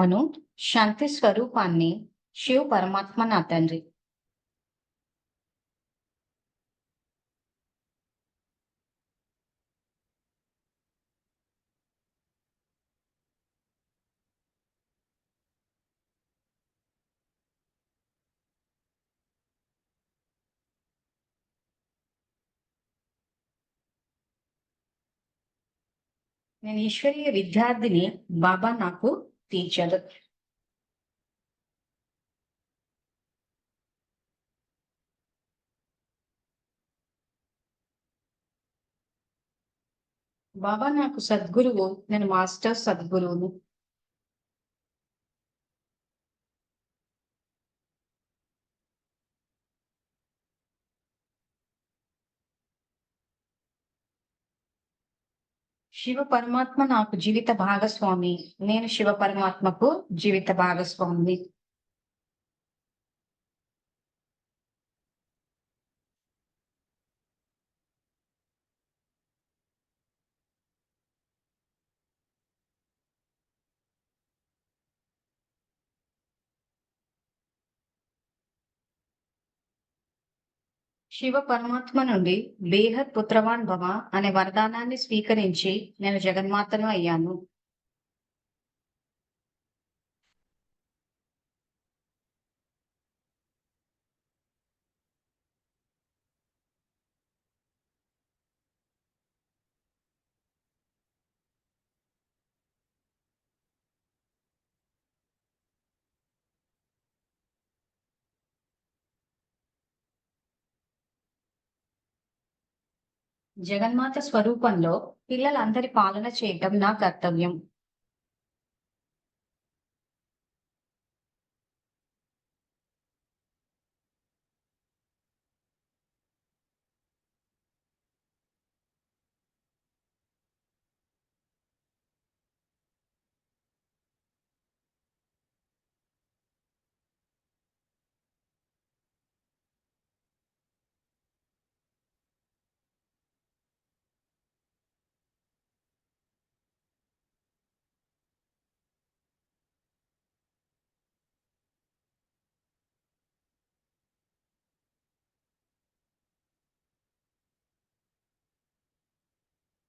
ఆత్మను, శాంతి స్వరూపాన్ని, శివ పరమాత్మ నా తండ్రి. నేను ఈశ్వరీయ విద్యార్థిని, బాబా నాకు టీచర్. బాబా నాకు సద్గురువు, నేను మాస్టర్ సద్గురువును. శివ పరమాత్మ నాకు జీవిత భాగస్వామి, నేను శివ పరమాత్మకు జీవిత భాగస్వామిని. శివ పరమాత్మ నుండి బేహద్ పుత్రవాన్ భవ అనే వరదానాన్ని స్వీకరించి నేను జగన్మాతను అయ్యాను. జగన్మాత స్వరూపంలో పిల్లలందరి పాలన చేయటం నా కర్తవ్యం.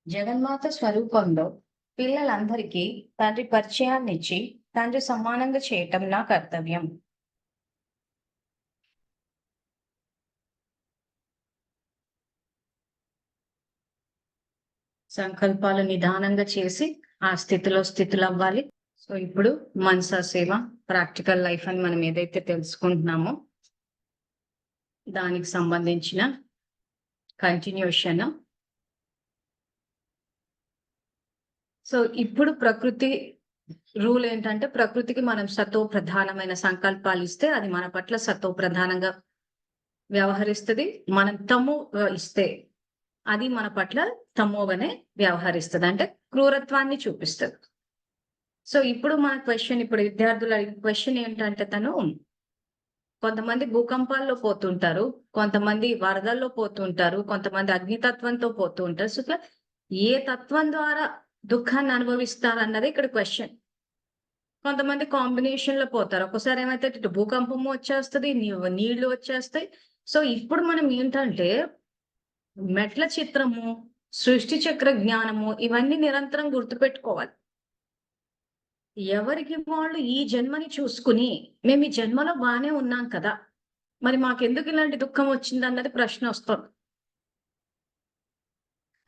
జగన్మాత స్వరూపంలో పిల్లలందరికీ తండ్రి పరిచయాన్నిచ్చి తండ్రి సమానంగా చేయటం నా కర్తవ్యం. సంకల్పాలు నిదానంగా చేసి ఆ స్థితిలో స్థితులవ్వాలి. సో ఇప్పుడు మనసా సేవ, ప్రాక్టికల్ లైఫ్ అని మనం ఏదైతే తెలుసుకుంటున్నామో దానికి సంబంధించిన కంటిన్యూషన్. సో ఇప్పుడు ప్రకృతి రూల్ ఏంటంటే, ప్రకృతికి మనం సతో ప్రధానమైన సంకల్పాలు ఇస్తే అది మన పట్ల సతో ప్రధానంగా వ్యవహరిస్తుంది. మనం తము ఇస్తే అది మన పట్ల తమోగానే వ్యవహరిస్తుంది, అంటే క్రూరత్వాన్ని చూపిస్తుంది. సో ఇప్పుడు మన క్వశ్చన్, ఇప్పుడు విద్యార్థుల క్వశ్చన్ ఏంటంటే, కొంతమంది భూకంపాల్లో పోతుంటారు, కొంతమంది వరదల్లో పోతుంటారు, కొంతమంది అగ్నితత్వంతో పోతూ ఉంటారు. సో ఏ తత్వం ద్వారా దుఃఖాన్ని అనుభవిస్తారన్నది ఇక్కడ క్వశ్చన్. కొంతమంది కాంబినేషన్ లో పోతారు. ఒకసారి ఏమైతే ఇటు భూకంపము వచ్చేస్తుంది, నీళ్లు వచ్చేస్తాయి. సో ఇప్పుడు మనం ఏంటంటే మెట్ల చిత్రము, సృష్టి చక్ర జ్ఞానము ఇవన్నీ నిరంతరం గుర్తుపెట్టుకోవాలి. ఎవరికి వాళ్ళు ఈ జన్మని చూసుకుని మేము ఈ జన్మలో బాగానే ఉన్నాం కదా, మరి మాకెందుకు ఇలాంటి దుఃఖం వచ్చింది అన్నది ప్రశ్న వస్తుంది.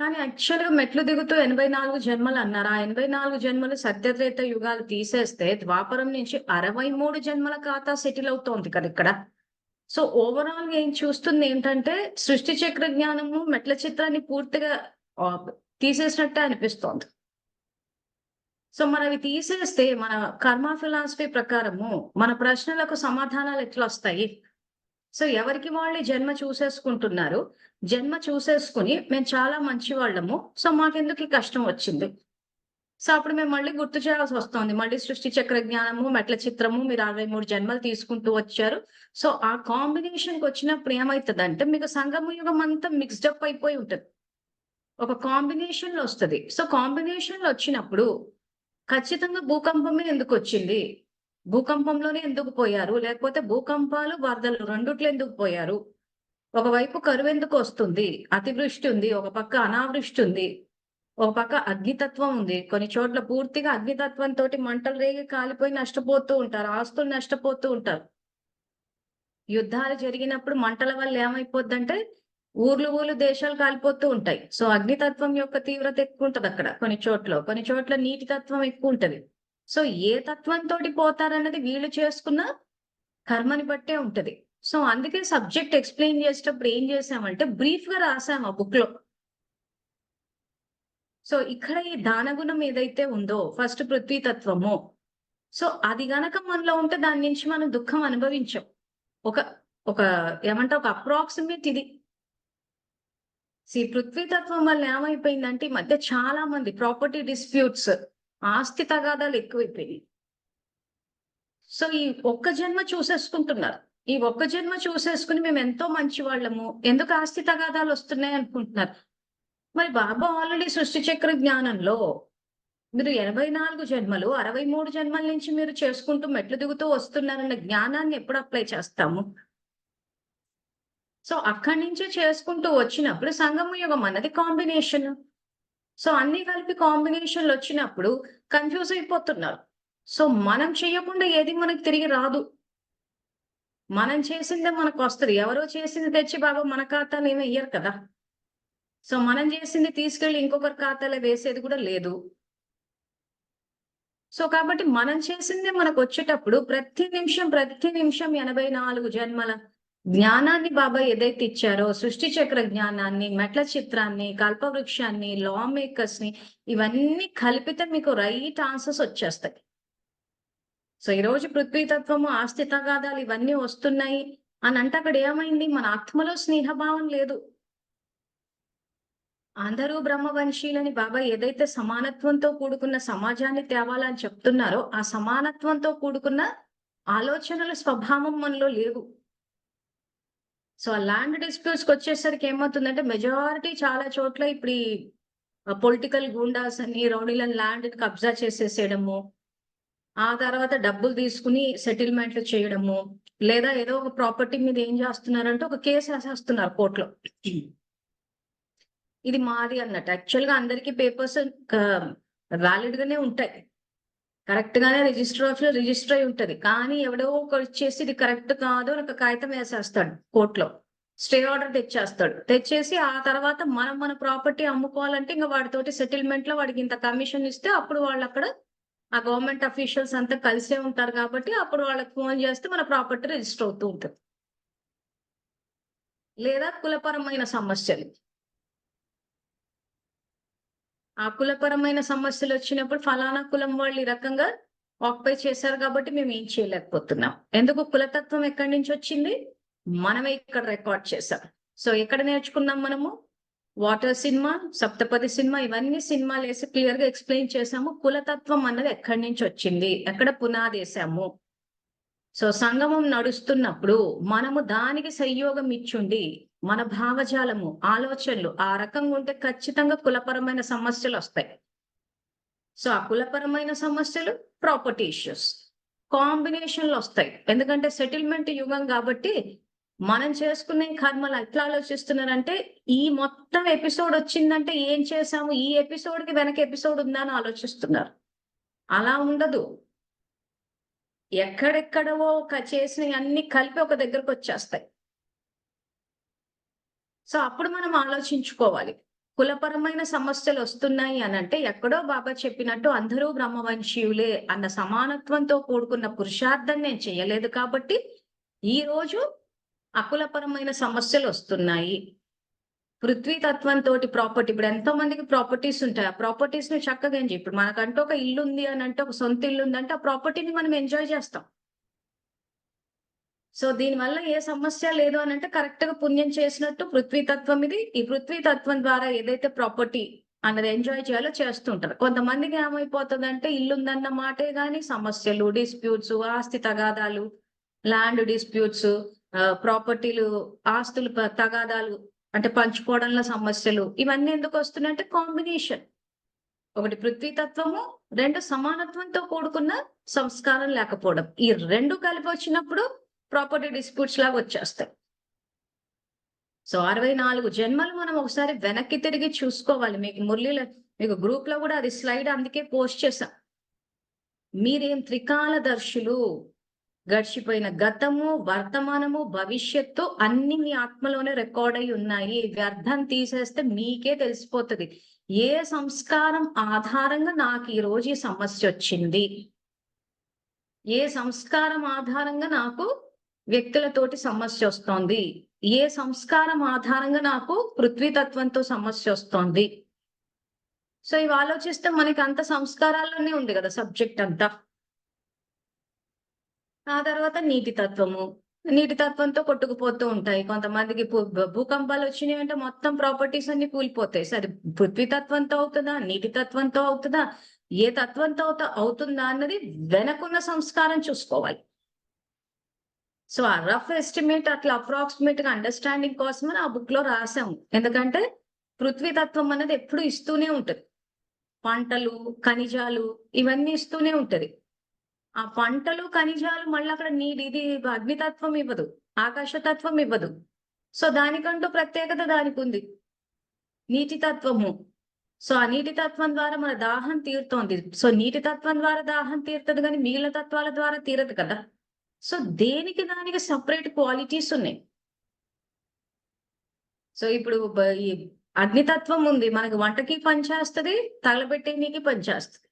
కానీ యాక్చువల్గా మెట్లు దిగుతూ 84 జన్మలు అన్నారు. ఆ 84 జన్మలు సత్యత్రేత యుగాలు తీసేస్తే ద్వాపరం నుంచి 63 జన్మల ఖాతా సెటిల్ అవుతోంది కదా ఇక్కడ. సో ఓవరాల్ గా ఏం చూస్తుంది ఏంటంటే, సృష్టి చక్ర జ్ఞానము మెట్ల చిత్రాన్ని పూర్తిగా తీసేసినట్టే అనిపిస్తోంది. సో మనవి తీసేస్తే మన కర్మ ఫిలాసఫీ ప్రకారము మన ప్రశ్నలకు సమాధానాలు ఎట్లా వస్తాయి? సో ఎవరికి వాళ్ళు జన్మ చూసేసుకుంటున్నారు. జన్మ చూసేసుకుని మేము చాలా మంచి వాళ్ళము, సో మాకెందుకు ఈ కష్టం వచ్చింది. సో అప్పుడు మేము మళ్ళీ గుర్తు చేయాల్సి వస్తుంది. మళ్ళీ సృష్టి చక్ర జ్ఞానము, మెట్ల చిత్రము, మీరు 63 జన్మలు తీసుకుంటూ వచ్చారు. సో ఆ కాంబినేషన్కి వచ్చినప్పుడు ఏమవుతుందంటే, మీకు సంగమ యుగం అంతా మిక్స్డ్ అప్ అయిపోయి ఉంటుంది. ఒక కాంబినేషన్ లో వస్తుంది. సో కాంబినేషన్ లో వచ్చినప్పుడు ఖచ్చితంగా భూకంపమే ఎందుకు వచ్చింది, భూకంపంలోనే ఎందుకు పోయారు, లేకపోతే భూకంపాలు వరదలు రెండిట్లో ఎందుకు పోయారు, ఒకవైపు కరువు ఎందుకు వస్తుంది, అతివృష్టి ఉంది, ఒక పక్క అనావృష్టి ఉంది, ఒక పక్క అగ్నితత్వం ఉంది. కొన్ని చోట్ల పూర్తిగా అగ్నితత్వంతో మంటలు రేగి కాలిపోయి నష్టపోతూ ఉంటారు, ఆస్తులు నష్టపోతూ ఉంటారు. యుద్ధాలు జరిగినప్పుడు మంటల వల్ల ఏమైపోద్దంటే ఊర్లు దేశాలు కాలిపోతూ ఉంటాయి. సో అగ్నితత్వం యొక్క తీవ్రత ఎక్కువ ఉంటది అక్కడ కొన్ని చోట్ల నీటి తత్వం ఎక్కువ ఉంటది. సో ఏ తత్వంతో పోతారన్నది వీళ్ళు చేసుకున్న కర్మని బట్టే ఉంటది. సో అందుకే సబ్జెక్ట్ ఎక్స్ప్లెయిన్ చేసేటప్పుడు ఏం చేసామంటే బ్రీఫ్ గా రాసాం ఆ బుక్ లో. సో ఇక్కడ ఈ దానగుణం ఏదైతే ఉందో ఫస్ట్ పృథ్వీ తత్వము, సో అది గనక మనలో ఉంటే దాని నుంచి మనం దుఃఖం అనుభవించాం. ఒక ఒక ఏమంటే ఒక అప్రాక్సిమేట్ ఇది. పృథ్వీ తత్వం వల్ల ఏమైపోయిందంటే ఈ మధ్య చాలా మంది ప్రాపర్టీ డిస్ప్యూట్స్, ఆస్తి తగాదాలు ఎక్కువైపోయినాయి. సో ఈ ఒక్క జన్మ చూసేసుకుంటున్నారు. ఈ ఒక్క జన్మ చూసేసుకుని మేము ఎంతో మంచి వాళ్ళము, ఎందుకు ఆస్తి తగాదాలు వస్తున్నాయి అనుకుంటున్నారు. మరి బాబా ఆల్రెడీ సృష్టి చక్ర జ్ఞానంలో మీరు 84 జన్మలు 63 జన్మల నుంచి మీరు చేసుకుంటూ మెట్లు దిగుతూ వస్తున్నారన్న జ్ఞానాన్ని ఎప్పుడు అప్లై చేస్తాము? సో అక్కడి నుంచే చేసుకుంటూ వచ్చినప్పుడు సంగమ యుగం అన్నది కాంబినేషన్. సో అన్ని కలిపి కాంబినేషన్లు వచ్చినప్పుడు కన్ఫ్యూజ్ అయిపోతున్నారు. సో మనం చేయకుండా ఏది మనకు తిరిగి రాదు. మనం చేసిందే మనకు వస్తుంది. ఎవరో చేసింది తెచ్చి బాబా మన ఖాతాలో ఏమీ ఇయ్యరు కదా. సో మనం చేసింది తీసుకెళ్లి ఇంకొకరి ఖాతాలో వేసేది కూడా లేదు. సో కాబట్టి మనం చేసిందే మనకు వచ్చేటప్పుడు ప్రతి నిమిషం 84 జన్మల జ్ఞానాన్ని బాబా ఏదైతే ఇచ్చారో సృష్టి చక్ర జ్ఞానాన్ని, మెట్ల చిత్రాన్ని, కల్పవృక్షాన్ని, లా మేకర్స్ ని ఇవన్నీ కలిపితే మీకు రైట్ ఆన్సర్స్ వచ్చేస్తాయి. సో ఈ రోజు పృథ్వీతత్వము, ఆస్తి తగాదాలు ఇవన్నీ వస్తున్నాయి అని అంటే అక్కడ ఏమైంది? మన ఆత్మలో స్నేహభావం లేదు. అందరూ బ్రహ్మవంశీయులని బాబా ఏదైతే సమానత్వంతో కూడుకున్న సమాజాన్ని తేవాలని చెప్తున్నారో ఆ సమానత్వంతో కూడుకున్న ఆలోచనల స్వభావం మనలో లేవు. సో ఆ ల్యాండ్ డిస్ప్యూట్స్కి వచ్చేసరికి ఏమవుతుందంటే మెజారిటీ చాలా చోట్ల ఇప్పుడు ఈ పొలిటికల్ గూండాస్ అని రౌడీలను ల్యాండ్ కబ్జా చేసేసేయడము, ఆ తర్వాత డబ్బులు తీసుకుని సెటిల్మెంట్లు చేయడము, లేదా ఏదో ఒక ప్రాపర్టీ మీద ఏం చేస్తున్నారంటే ఒక కేసు వేసేస్తున్నారు కోర్టులో, ఇది మాది అన్నట్టు. యాక్చువల్ గా అందరికీ పేపర్స్ వ్యాలిడ్ గానే ఉంటాయి, కరెక్ట్ గానే రిజిస్టర్ అయి ఉంటది. కానీ ఎవడో ఒకటి వచ్చేసి ఇది కరెక్ట్ కాదు అని ఒక కాగితం వేసేస్తాడు కోర్టులో, స్టే ఆర్డర్ తెచ్చేస్తాడు. తెచ్చేసి ఆ తర్వాత మన ప్రాపర్టీ అమ్ముకోవాలంటే ఇంకా వాడితోటి సెటిల్మెంట్ లో వాడికి ఇంత కమిషన్ ఇస్తే అప్పుడు వాళ్ళు అక్కడ ఆ గవర్నమెంట్ అఫీషియల్స్ అంతా కలిసే ఉంటారు కాబట్టి అప్పుడు వాళ్ళకి ఫోన్ చేస్తే మన ప్రాపర్టీ రిజిస్టర్ అవుతూ ఉంటుంది. లేదా కులపరమైన సమస్యలు, ఆ కులపరమైన సమస్యలు వచ్చినప్పుడు ఫలానా కులం వాళ్ళు ఈ రకంగా ఆక్యుపై చేశారు కాబట్టి మేము ఏం చేయలేకపోతున్నాం. ఎందుకు? కులతత్వం ఎక్కడి నుంచి వచ్చింది? మనమే ఇక్కడ రికార్డ్ చేశాం. సో ఎక్కడ నేర్చుకున్నాం మనము? వాటర్ సినిమా, సప్తపది సినిమా, ఇవన్నీ సినిమాలు వేసి క్లియర్ గా ఎక్స్ప్లెయిన్ చేసాము. కులతత్వం అన్నది ఎక్కడి నుంచి వచ్చింది, ఎక్కడ పునాదేశాము. సో సంగమం నడుస్తున్నప్పుడు మనము దానికి సంయోగం ఇచ్చుండి మన భావజాలము, ఆలోచనలు ఆ రకంగా ఉంటే ఖచ్చితంగా కులపరమైన సమస్యలు వస్తాయి. సో ఆ కులపరమైన సమస్యలు, ప్రాపర్టీ ఇష్యూస్ కాంబినేషన్లు వస్తాయి. ఎందుకంటే సెటిల్మెంట్ యుగం కాబట్టి మనం చేసుకునే కర్మలు ఎట్లా ఆలోచిస్తున్నారంటే ఈ మొత్తం ఎపిసోడ్ వచ్చిందంటే ఏం చేసాము, ఈ ఎపిసోడ్ కి వెనక ఎపిసోడ్ ఉందా అని ఆలోచిస్తున్నారు. అలా ఉండదు. ఎక్కడెక్కడవో చేసినవి అన్ని కలిపి ఒక దగ్గరకు వచ్చేస్తాయి. సో అప్పుడు మనం ఆలోచించుకోవాలి. కులపరమైన సమస్యలు వస్తున్నాయి అని అంటే ఎక్కడో బాబా చెప్పినట్టు అందరూ బ్రహ్మవంశీయులే అన్న సమానత్వంతో కూడుకున్న పురుషార్థం నేను చేయలేదు కాబట్టి ఈ రోజు అకులపరమైన సమస్యలు వస్తున్నాయి. పృథ్వీ తత్వంతో ప్రాపర్టీ, ఇప్పుడు ఎంతో మందికి ప్రాపర్టీస్ ఉంటాయి. ఆ ప్రాపర్టీస్ ని చక్కగా ఎంజాయ్, ఇప్పుడు మనకంటూ ఒక ఇల్లు ఉంది అని అంటే, ఒక సొంత ఇల్లు ఉందంటే ఆ ప్రాపర్టీని మనం ఎంజాయ్ చేస్తాం. సో దీనివల్ల ఏ సమస్య లేదు అని అంటే కరెక్ట్ గా పుణ్యం చేసినట్టు పృథ్వీ తత్వం ఇది. ఈ పృథ్వీ తత్వం ద్వారా ఏదైతే ప్రాపర్టీ అన్నది ఎంజాయ్ చేయాలో చేస్తుంటారు. కొంతమందికి ఏమైపోతుందంటే ఇల్లు ఉందన్న మాటే గాని సమస్యలు, డిస్ప్యూట్స్, ఆస్తి తగాదాలు, ల్యాండ్ డిస్ప్యూట్స్, ప్రాపర్టీలు, ఆస్తులు తగాదాలు అంటే పంచుకోవడంలో సమస్యలు, ఇవన్నీ ఎందుకు వస్తున్నాయంటే కాంబినేషన్. ఒకటి పృథ్వీతత్వము, 2 సమానత్వంతో కూడుకున్న సంస్కారం లేకపోవడం. ఈ 2 కలిపి వచ్చినప్పుడు ప్రాపర్టీ డిస్ప్యూట్స్ లాగా వచ్చేస్తాయి. సో 64 జన్మలు మనం ఒకసారి వెనక్కి తిరిగి చూసుకోవాలి. మీకు గ్రూప్ లో కూడా అది స్లైడ్ అందుకే పోస్ట్ చేశా. మీరేం త్రికాలదర్శులు, గడిచిపోయిన గతము, వర్తమానము, భవిష్యత్తు అన్ని మీ ఆత్మలోనే రికార్డ్ అయి ఉన్నాయి. వ్యర్థం తీసేస్తే మీకే తెలిసిపోతుంది ఏ సంస్కారం ఆధారంగా నాకు ఈ రోజు ఈ సమస్య వచ్చింది, ఏ సంస్కారం ఆధారంగా నాకు వ్యక్తులతోటి సమస్య వస్తోంది, ఏ సంస్కారం ఆధారంగా నాకు పృథ్వీతత్వంతో సమస్య వస్తోంది. సో ఇవి ఆలోచిస్తే మనకి అంత సంస్కారాల్లోనే ఉంది కదా సబ్జెక్ట్ అంతా. ఆ తర్వాత నీటి తత్వము, నీటి తత్వంతో కొట్టుకుపోతూ ఉంటాయి. కొంతమందికి భూకంపాలు వచ్చినాయి అంటే మొత్తం ప్రాపర్టీస్ అన్ని కూలిపోతాయి. సరే పృథ్వీ తత్వంతో అవుతుందా, నీటి తత్వంతో అవుతుందా, ఏ తత్వంతో అవుతుందా అన్నది వెనకున్న సంస్కారం చూసుకోవాలి. సో ఆ రఫ్ ఎస్టిమేట్ అట్లా అప్రాక్సిమేట్ గా అండర్స్టాండింగ్ కోసమని ఆ బుక్ లో రాసాము. ఎందుకంటే పృథ్వీ తత్వం అనేది ఎప్పుడు ఇస్తూనే ఉంటది. పంటలు, ఖనిజాలు ఇవన్నీ ఇస్తూనే ఉంటది. ఆ పంటలు, ఖనిజాలు మళ్ళీ అక్కడ ఇది అగ్నితత్వం ఇవ్వదు, ఆకాశతత్వం ఇవ్వదు. సో దానికంటూ ప్రత్యేకత దానికి ఉంది. నీటి తత్వము, సో ఆ నీటి తత్వం ద్వారా మన దాహం తీరుతోంది. సో నీటి తత్వం ద్వారా దాహం తీరుతుంది కానీ మిగిలిన తత్వాల ద్వారా తీరదు కదా. సో దేనికి దానికి సపరేట్ క్వాలిటీస్ ఉన్నాయి. సో ఇప్పుడు ఈ అగ్నితత్వం ఉంది, మనకి వంటకి పనిచేస్తుంది, తగలబెట్టేనికి పనిచేస్తుంది.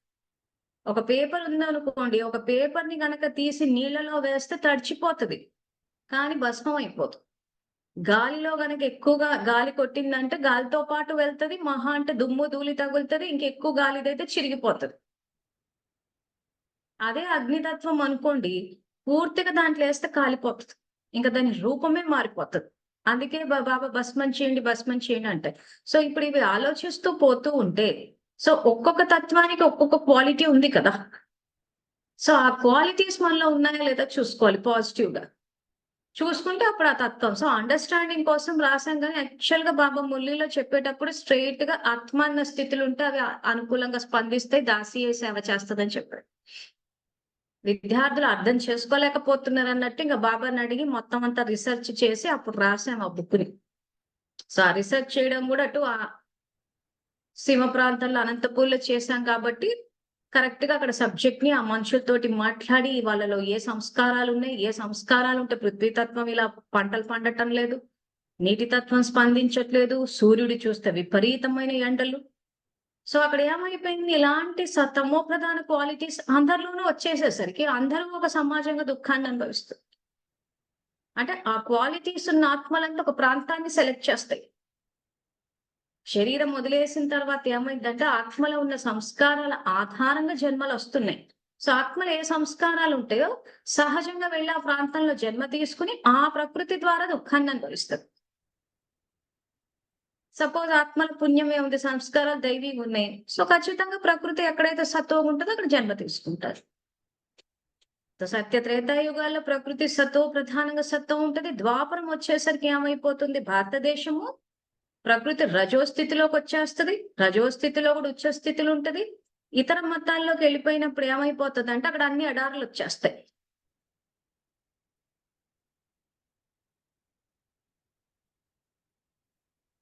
ఒక పేపర్ ఉందనుకోండి, ఒక పేపర్ ని గనక తీసి నీళ్ళలో వేస్తే తడిచిపోతుంది కానీ భస్మం అయిపోతుంది. గాలిలో గనక ఎక్కువగా గాలి కొట్టిందంటే గాలితో పాటు వెళ్తుంది, మహా అంటే దుమ్ము ధూళి తగులుతుంది, ఇంకెక్కువ గాలిదైతే చిరిగిపోతుంది. అదే అగ్నితత్వం అనుకోండి, పూర్తిగా దాంట్లో వేస్తే కాలిపోతుంది, ఇంకా దాని రూపమే మారిపోతుంది. అందుకే బాబా భస్మం చేయండి అంటే. సో ఇప్పుడు ఇవి ఆలోచిస్తూ పోతూ ఉంటే సో ఒక్కొక్క తత్వానికి ఒక్కొక్క క్వాలిటీ ఉంది కదా. సో ఆ క్వాలిటీస్ మనలో ఉన్నాయా లేదా చూసుకోవాలి పాజిటివ్ గా. చూసుకుంటే అప్పుడు ఆ తత్వం. సో అండర్స్టాండింగ్ కోసం రాసాం కానీ యాక్చువల్ గా బాబా మురళిలో చెప్పేటప్పుడు స్ట్రైట్ గా ఆత్మ అన్న స్థితులు ఉంటే అవి అనుకూలంగా స్పందిస్తాయి, దాసీయ సేవ చేస్తుందని చెప్పాడు. విద్యార్థులు అర్థం చేసుకోలేకపోతున్నారు అన్నట్టు ఇంకా బాబాని అడిగి మొత్తం అంతా రీసెర్చ్ చేసి అప్పుడు రాసాం ఆ బుక్ ని. సో ఆ రీసెర్చ్ చేయడం కూడా అటు ఆ సీమ ప్రాంతంలో అనంతపూర్లో చేశాం కాబట్టి కరెక్ట్ గా అక్కడ సబ్జెక్ట్ ని ఆ మనుషులతోటి మాట్లాడి వాళ్ళలో ఏ సంస్కారాలు ఉన్నాయి, ఏ సంస్కారాలు ఉంటే పృథ్వీతత్వం ఇలా పంటలు పండటం లేదు, నీటి తత్వం స్పందించట్లేదు, సూర్యుడు చూస్తే విపరీతమైన ఎండలు. సో అక్కడ ఏమైపోయింది, ఇలాంటి తమో ప్రధాన క్వాలిటీస్ అందరిలోనూ వచ్చేసేసరికి అందరూ ఒక సమాజంగా దుఃఖాన్ని అనుభవిస్తారు. అంటే ఆ క్వాలిటీస్ ఉన్న ఆత్మలంతా ఒక ప్రాంతాన్ని సెలెక్ట్ చేస్తాయి. శరీరం వదిలేసిన తర్వాత ఏమైందంటే ఆత్మలో ఉన్న సంస్కారాల ఆధారంగా జన్మలు వస్తున్నాయి. సో ఆత్మలో ఏ సంస్కారాలు ఉంటాయో సహజంగా వెళ్ళి ఆ ప్రాంతంలో జన్మ తీసుకుని ఆ ప్రకృతి ద్వారా దుఃఖాన్ని అనుభవిస్తుంది. సపోజ్ ఆత్మల పుణ్యమే ఉంది, సంస్కారాలు దైవీగా ఉన్నాయి, సో ఖచ్చితంగా ప్రకృతి ఎక్కడైతే సత్వం ఉంటుందో అక్కడ జన్మ తీసుకుంటారు. సత్య త్రేతాయుగాల్లో ప్రకృతి సత్వ ప్రధానంగా సత్వం ఉంటది. ద్వాపరం వచ్చేసరికి ఏమైపోతుంది, భారతదేశము ప్రకృతి రజోస్థితిలోకి వచ్చేస్తుంది. రజోస్థితిలో కూడా ఉచ్చ స్థితిలో ఉంటది. ఇతర మతాల్లోకి వెళ్ళిపోయినప్పుడు ఏమైపోతుంది అంటే అక్కడ అన్ని ఎడారులు వచ్చేస్తాయి.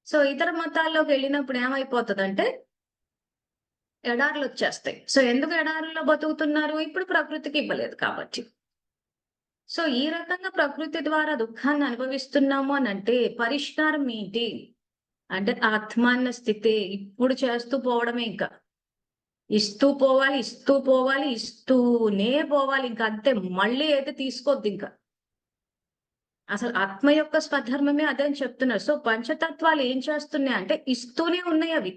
సో ఇతర మతాల్లోకి వెళ్ళినప్పుడు ఏమైపోతుందంటే ఎడారులు వచ్చేస్తాయి. సో ఎందుకు ఎడారుల్లో బతుకుతున్నారు, ఇప్పుడు ప్రకృతికి ఇవ్వలేదు కాబట్టి. సో ఈ రకంగా ప్రకృతి ద్వారా దుఃఖాన్ని అనుభవిస్తున్నాము అని అంటే పరిష్కారం ఏంటి అంటే ఆత్మాన్న స్థితి ఇప్పుడు చేస్తూ పోవడమే. ఇంకా ఇస్తూ పోవాలి, ఇస్తూ పోవాలి, ఇస్తూనే పోవాలి, ఇంకా అంతే. మళ్ళీ అయితే తీసుకోవద్దు ఇంకా. అసలు ఆత్మ యొక్క స్వధర్మమే అదే అని చెప్తున్నారు. సో పంచతత్వాలు ఏం చేస్తున్నాయి అంటే ఇస్తూనే ఉన్నాయి అవి.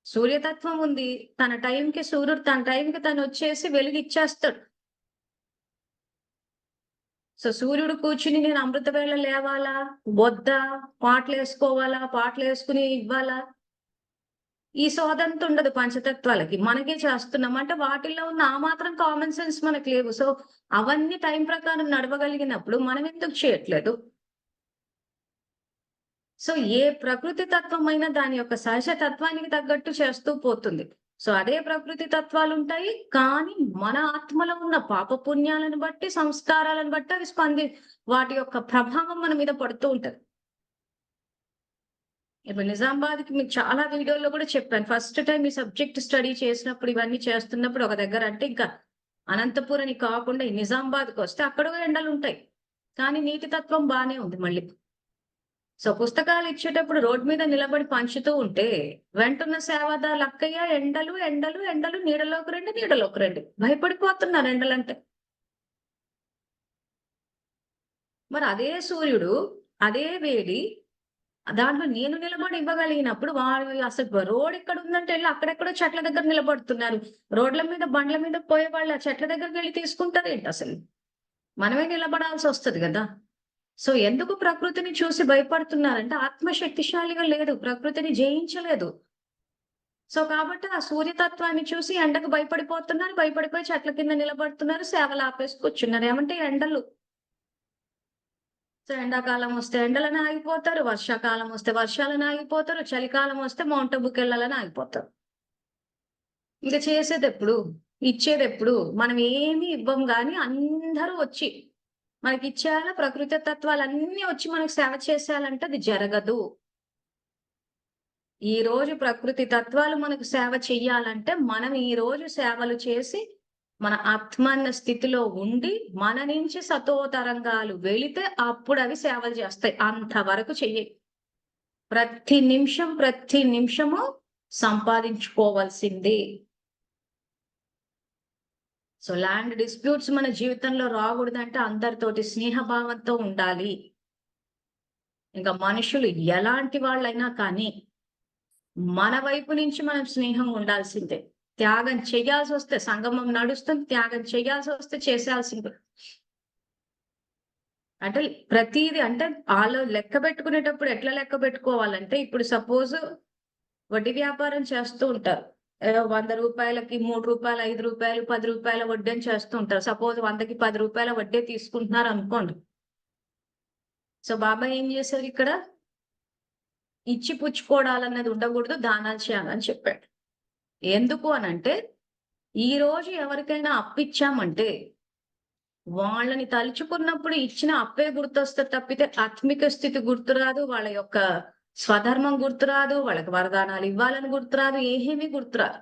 సూర్యతత్వం ఉంది, తన టైంకి సూర్యుడు తన టైంకి తను వచ్చేసి వెలుగిచ్చేస్తాడు. సో సూర్యుడు కూర్చుని నేను అమృత వేళ లేవాలా వద్దా, పాటలు వేసుకోవాలా, పాటలు వేసుకుని ఇవ్వాలా, ఈ సోదంతా ఉండదు పంచతత్వాలకి. మనకే చేస్తున్నాం అంటే వాటిల్లో ఉన్న ఆ మాత్రం కామన్ సెన్స్ మనకు లేవు. సో అవన్నీ టైం ప్రకారం నడవగలిగినప్పుడు మనం ఎందుకు చేయట్లేదు. సో ఏ ప్రకృతి తత్వం అయినా దాని యొక్క సహజ తత్వానికి తగ్గట్టు చేస్తూ పోతుంది. సో అదే ప్రకృతి తత్వాలు ఉంటాయి. కానీ మన ఆత్మలో ఉన్న పాప పుణ్యాలను బట్టి, సంస్కారాలను బట్టి అవి వాటి యొక్క ప్రభావం మన మీద పడుతూ ఉంటది. ఇప్పుడు నిజామాబాద్‌కి మీకు చాలా వీడియోల్లో కూడా చెప్పాను. ఫస్ట్ టైమ్ ఈ సబ్జెక్ట్ స్టడీ చేసినప్పుడు, ఇవన్నీ చేస్తున్నప్పుడు ఒక దగ్గర అంటే ఇంకా అనంతపురం అని కాకుండా ఈ నిజామాబాద్‌కొస్తే అక్కడ కూడా ఎండలుంటాయి. కానీ నీటి తత్వం బానే ఉంది మళ్ళీ. సో పుస్తకాలు ఇచ్చేటప్పుడు రోడ్ మీద నిలబడి పంచుతూ ఉంటే, వెంటున్న సేవాదారులు అక్కయ్య ఎండలు, ఎండలు, ఎండలు నీడలోకి రండి, నీడలోకి రండి. భయపడిపోతున్నారు ఎండలంటే. మరి అదే సూర్యుడు, అదే వేడి దాంట్లో నేను నిలబడి ఇవ్వగలిగినప్పుడు వాళ్ళు అసలు రోడ్ ఎక్కడ ఉందంటే ఎళ్లి అక్కడెక్కడో చెట్ల దగ్గర నిలబడుతున్నారు. రోడ్ల మీద, బండ్ల మీద పోయే వాళ్ళు ఆ చెట్ల దగ్గరికెళ్లి తీసుకుంటారేంటసలు? మనమే నిలబడాల్సొస్తది గదా! సో ఎందుకు ప్రకృతిని చూసి భయపడుతున్నారంటే ఆత్మ శక్తిశాలిగా లేదు. ప్రకృతిని జయించలేదు. సో కాబట్టి ఆ సూర్యతత్వాన్ని చూసి ఎండకు భయపడిపోతున్నారు. భయపడిపోయి చెట్ల కింద నిలబడుతున్నారు. సేవలు ఆపేసి కూర్చున్నారు. ఏమంటే ఎండలు. సో ఎండాకాలం వస్తే ఎండలని ఆగిపోతారు. వర్షాకాలం వస్తే వర్షాలని ఆగిపోతారు. చలికాలం వస్తే మౌంట్ ఆబుకెళ్ళాలని ఆగిపోతారు. ఇంక చేసేదెప్పుడు? ఇచ్చేదెప్పుడు? మనం ఏమి ఇవ్వం గానీ అందరూ వచ్చి మనకిచ్చేయాల ప్రకృతి తత్వాలన్నీ వచ్చి మనకు సేవ చేసేయాలంటే అది జరగదు. ఈ రోజు ప్రకృతి తత్వాలు మనకు సేవ చెయ్యాలంటే, మనం ఈ రోజు సేవలు చేసి, మన ఆత్మ అన్న స్థితిలో ఉండి, మన నుంచి సతో తరంగాలు వెళితే అప్పుడవి సేవలు చేస్తాయి. అంతవరకు చెయ్యయి. ప్రతి నిమిషము సంపాదించుకోవాల్సిందే. సో ల్యాండ్ డిస్ప్యూట్స్ మన జీవితంలో రాకూడదంటే అందరితోటి స్నేహభావంతో ఉండాలి. ఇంకా మనుషులు ఎలాంటి వాళ్ళైనా కానీ మన వైపు నుంచి మనం స్నేహంగా ఉండాల్సిందే. త్యాగం చేయాల్సొస్తే సంగమం నడుస్తుంది. త్యాగం చేయాల్సొస్తే చేసేయాల్సిందే. అంటే ప్రతీది అంటే ఆళ్ళు లెక్క పెట్టుకునేటప్పుడు ఎట్లా లెక్క పెట్టుకోవాలంటే, ఇప్పుడు సపోజ్ వడ్డీ వ్యాపారం చేస్తూ ఉంటారు. ఏదో రూ. 100కి రూ. 3, రూ. 5, రూ. 10 వడ్డీ అని చేస్తూ ఉంటారు. సపోజ్ 100కి రూ. 10 వడ్డీ తీసుకుంటున్నారనుకోండి. సో బాబాయ్ ఏం చేశారిక్కడ? ఇచ్చి పుచ్చుకోవడాలన్నది ఉండకూడదు. దానాలు చేయాలని చెప్పాడు. ఎందుకు అనంటే, ఈరోజు ఎవరికైనా అప్పిచ్చామంటే, వాళ్ళని తలుచుకున్నప్పుడు ఇచ్చిన అప్పే గుర్తొస్తది తప్పితే, ఆత్మిక స్థితి గుర్తురాదు. వాళ్ళ యొక్క స్వధర్మం గుర్తురాదు. వాళ్ళకి వరదానాలు ఇవ్వాలని గుర్తురాదు. ఏమీ గుర్తురాదు.